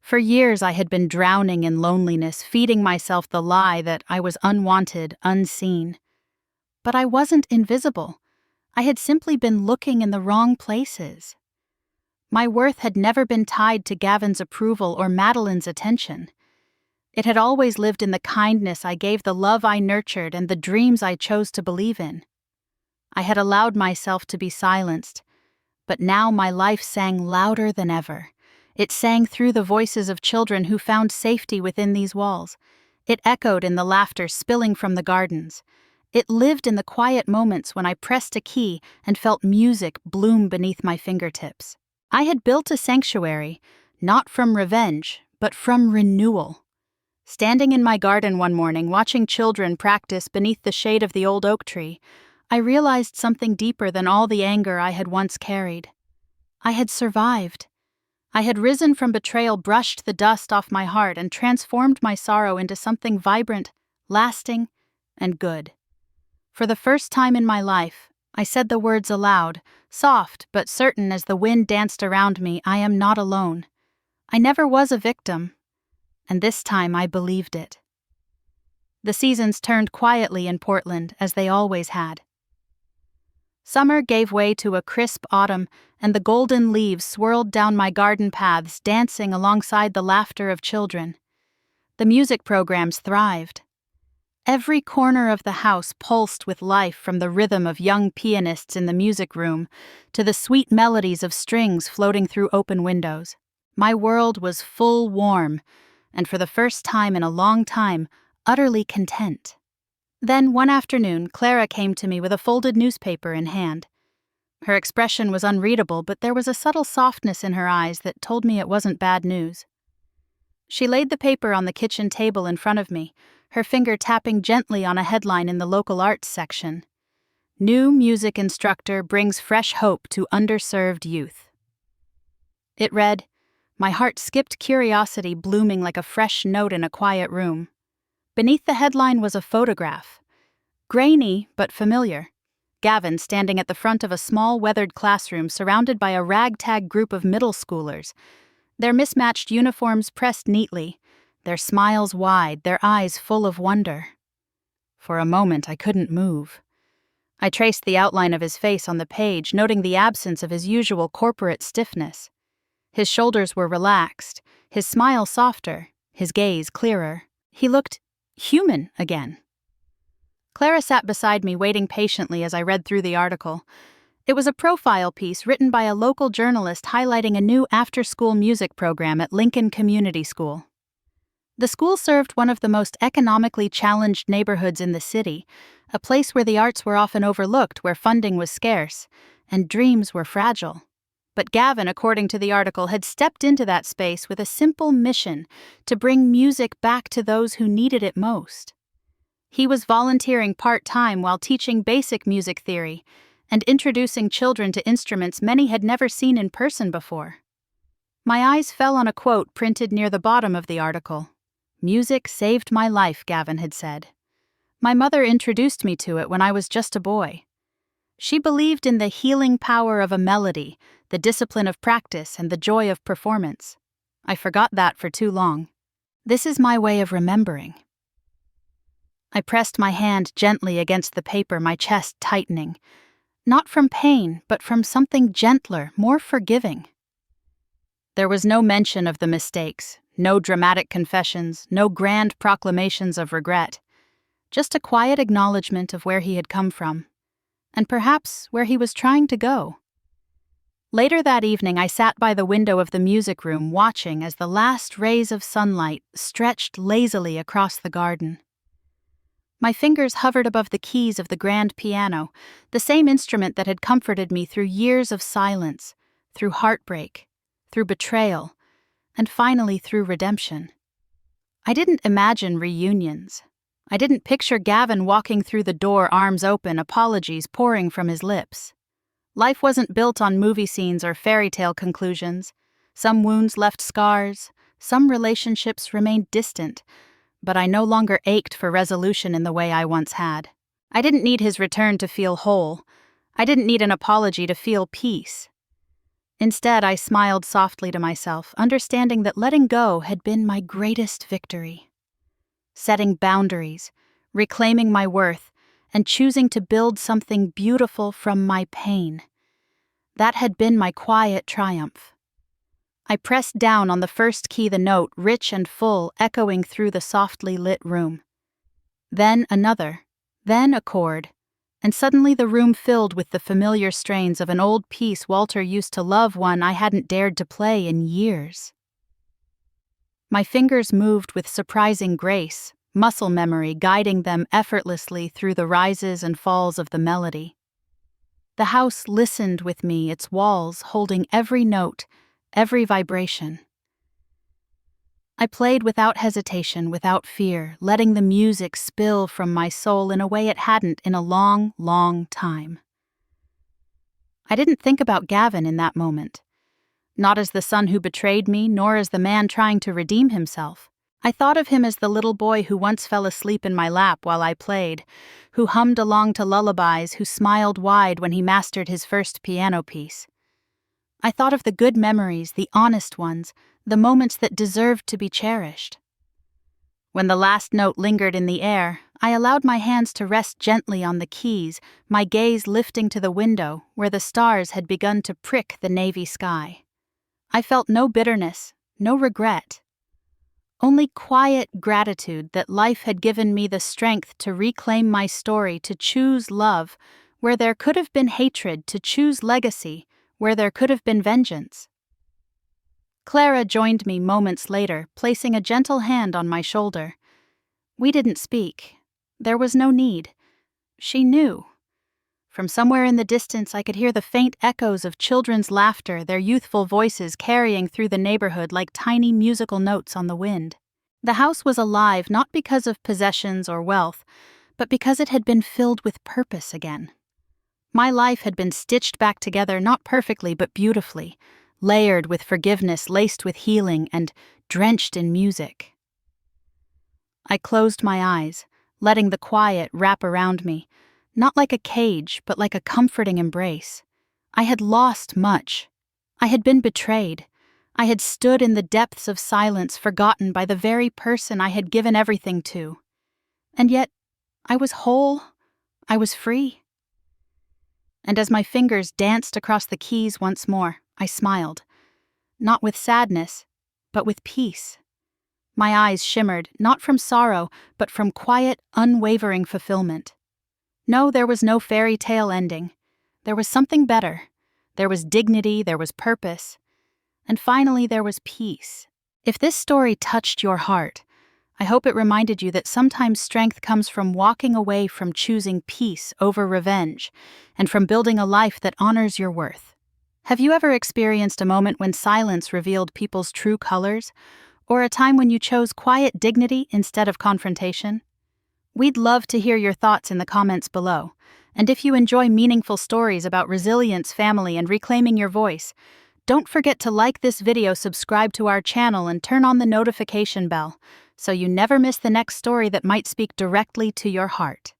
For years I had been drowning in loneliness, feeding myself the lie that I was unwanted, unseen. But I wasn't invisible. I had simply been looking in the wrong places. My worth had never been tied to Gavin's approval or Madeline's attention. It had always lived in the kindness I gave, the love I nurtured, and the dreams I chose to believe in. I had allowed myself to be silenced, but now my life sang louder than ever. It sang through the voices of children who found safety within these walls. It echoed in the laughter spilling from the gardens. It lived in the quiet moments when I pressed a key and felt music bloom beneath my fingertips. I had built a sanctuary, not from revenge, but from renewal. Standing in my garden one morning, watching children practice beneath the shade of the old oak tree, I realized something deeper than all the anger I had once carried. I had survived. I had risen from betrayal, brushed the dust off my heart, and transformed my sorrow into something vibrant, lasting, and good. For the first time in my life, I said the words aloud, soft but certain as the wind danced around me, "I am not alone. I never was a victim." And this time I believed it. The seasons turned quietly in Portland, as they always had. Summer gave way to a crisp autumn, and the golden leaves swirled down my garden paths, dancing alongside the laughter of children. The music programs thrived. Every corner of the house pulsed with life, from the rhythm of young pianists in the music room to the sweet melodies of strings floating through open windows. My world was full, warm, and for the first time in a long time, utterly content. Then, one afternoon, Clara came to me with a folded newspaper in hand. Her expression was unreadable, but there was a subtle softness in her eyes that told me it wasn't bad news. She laid the paper on the kitchen table in front of me, her finger tapping gently on a headline in the local arts section. "New music instructor brings fresh hope to underserved youth." It read, my heart skipped curiosity, blooming like a fresh note in a quiet room. Beneath the headline was a photograph. Grainy, but familiar. Gavin standing at the front of a small, weathered classroom surrounded by a ragtag group of middle schoolers. Their mismatched uniforms pressed neatly, their smiles wide, their eyes full of wonder. For a moment, I couldn't move. I traced the outline of his face on the page, noting the absence of his usual corporate stiffness. His shoulders were relaxed, his smile softer, his gaze clearer. He looked human again. Clara sat beside me, waiting patiently as I read through the article. It was a profile piece written by a local journalist highlighting a new after-school music program at Lincoln Community School. The school served one of the most economically challenged neighborhoods in the city, a place where the arts were often overlooked, where funding was scarce, and dreams were fragile. But Gavin, according to the article, had stepped into that space with a simple mission: to bring music back to those who needed it most. He was volunteering part-time while teaching basic music theory and introducing children to instruments many had never seen in person before. My eyes fell on a quote printed near the bottom of the article. "Music saved my life," Gavin had said. My mother introduced me to it when I was just a boy. She believed in the healing power of a melody, the discipline of practice, and the joy of performance. I forgot that for too long. This is my way of remembering. I pressed my hand gently against the paper, my chest tightening. Not from pain, but from something gentler, more forgiving. There was no mention of the mistakes, no dramatic confessions, no grand proclamations of regret. Just a quiet acknowledgement of where he had come from, and perhaps where he was trying to go. Later that evening, I sat by the window of the music room, watching as the last rays of sunlight stretched lazily across the garden. My fingers hovered above the keys of the grand piano, the same instrument that had comforted me through years of silence, through heartbreak, through betrayal, and finally through redemption. I didn't imagine reunions. I didn't picture Gavin walking through the door, arms open, apologies pouring from his lips. Life wasn't built on movie scenes or fairy tale conclusions. Some wounds left scars, some relationships remained distant, but I no longer ached for resolution in the way I once had. I didn't need his return to feel whole. I didn't need an apology to feel peace. Instead, I smiled softly to myself, understanding that letting go had been my greatest victory. Setting boundaries, reclaiming my worth, and choosing to build something beautiful from my pain. That had been my quiet triumph. I pressed down on the first key, the note, rich and full, echoing through the softly lit room. Then another, then a chord, and suddenly the room filled with the familiar strains of an old piece Walter used to love, one I hadn't dared to play in years. My fingers moved with surprising grace, muscle memory guiding them effortlessly through the rises and falls of the melody. The house listened with me, its walls holding every note, every vibration. I played without hesitation, without fear, letting the music spill from my soul in a way it hadn't in a long, long time. I didn't think about Gavin in that moment. Not as the son who betrayed me, nor as the man trying to redeem himself. I thought of him as the little boy who once fell asleep in my lap while I played, who hummed along to lullabies, who smiled wide when he mastered his first piano piece. I thought of the good memories, the honest ones, the moments that deserved to be cherished. When the last note lingered in the air, I allowed my hands to rest gently on the keys, my gaze lifting to the window where the stars had begun to prick the navy sky. I felt no bitterness, no regret. Only quiet gratitude that life had given me the strength to reclaim my story, to choose love where there could have been hatred, to choose legacy where there could have been vengeance. Clara joined me moments later, placing a gentle hand on my shoulder. We didn't speak. There was no need. She knew. From somewhere in the distance, I could hear the faint echoes of children's laughter, their youthful voices carrying through the neighborhood like tiny musical notes on the wind. The house was alive not because of possessions or wealth, but because it had been filled with purpose again. My life had been stitched back together, not perfectly but beautifully, layered with forgiveness, laced with healing, and drenched in music. I closed my eyes, letting the quiet wrap around me, not like a cage, but like a comforting embrace. I had lost much. I had been betrayed. I had stood in the depths of silence, forgotten by the very person I had given everything to. And yet, I was whole. I was free. And as my fingers danced across the keys once more, I smiled. Not with sadness, but with peace. My eyes shimmered, not from sorrow, but from quiet, unwavering fulfillment. No, there was no fairy tale ending. There was something better. There was dignity, there was purpose. And finally, there was peace. If this story touched your heart, I hope it reminded you that sometimes strength comes from walking away from choosing peace over revenge, and from building a life that honors your worth. Have you ever experienced a moment when silence revealed people's true colors, or a time when you chose quiet dignity instead of confrontation? We'd love to hear your thoughts in the comments below, and if you enjoy meaningful stories about resilience, family, and reclaiming your voice, don't forget to like this video, subscribe to our channel, and turn on the notification bell so you never miss the next story that might speak directly to your heart.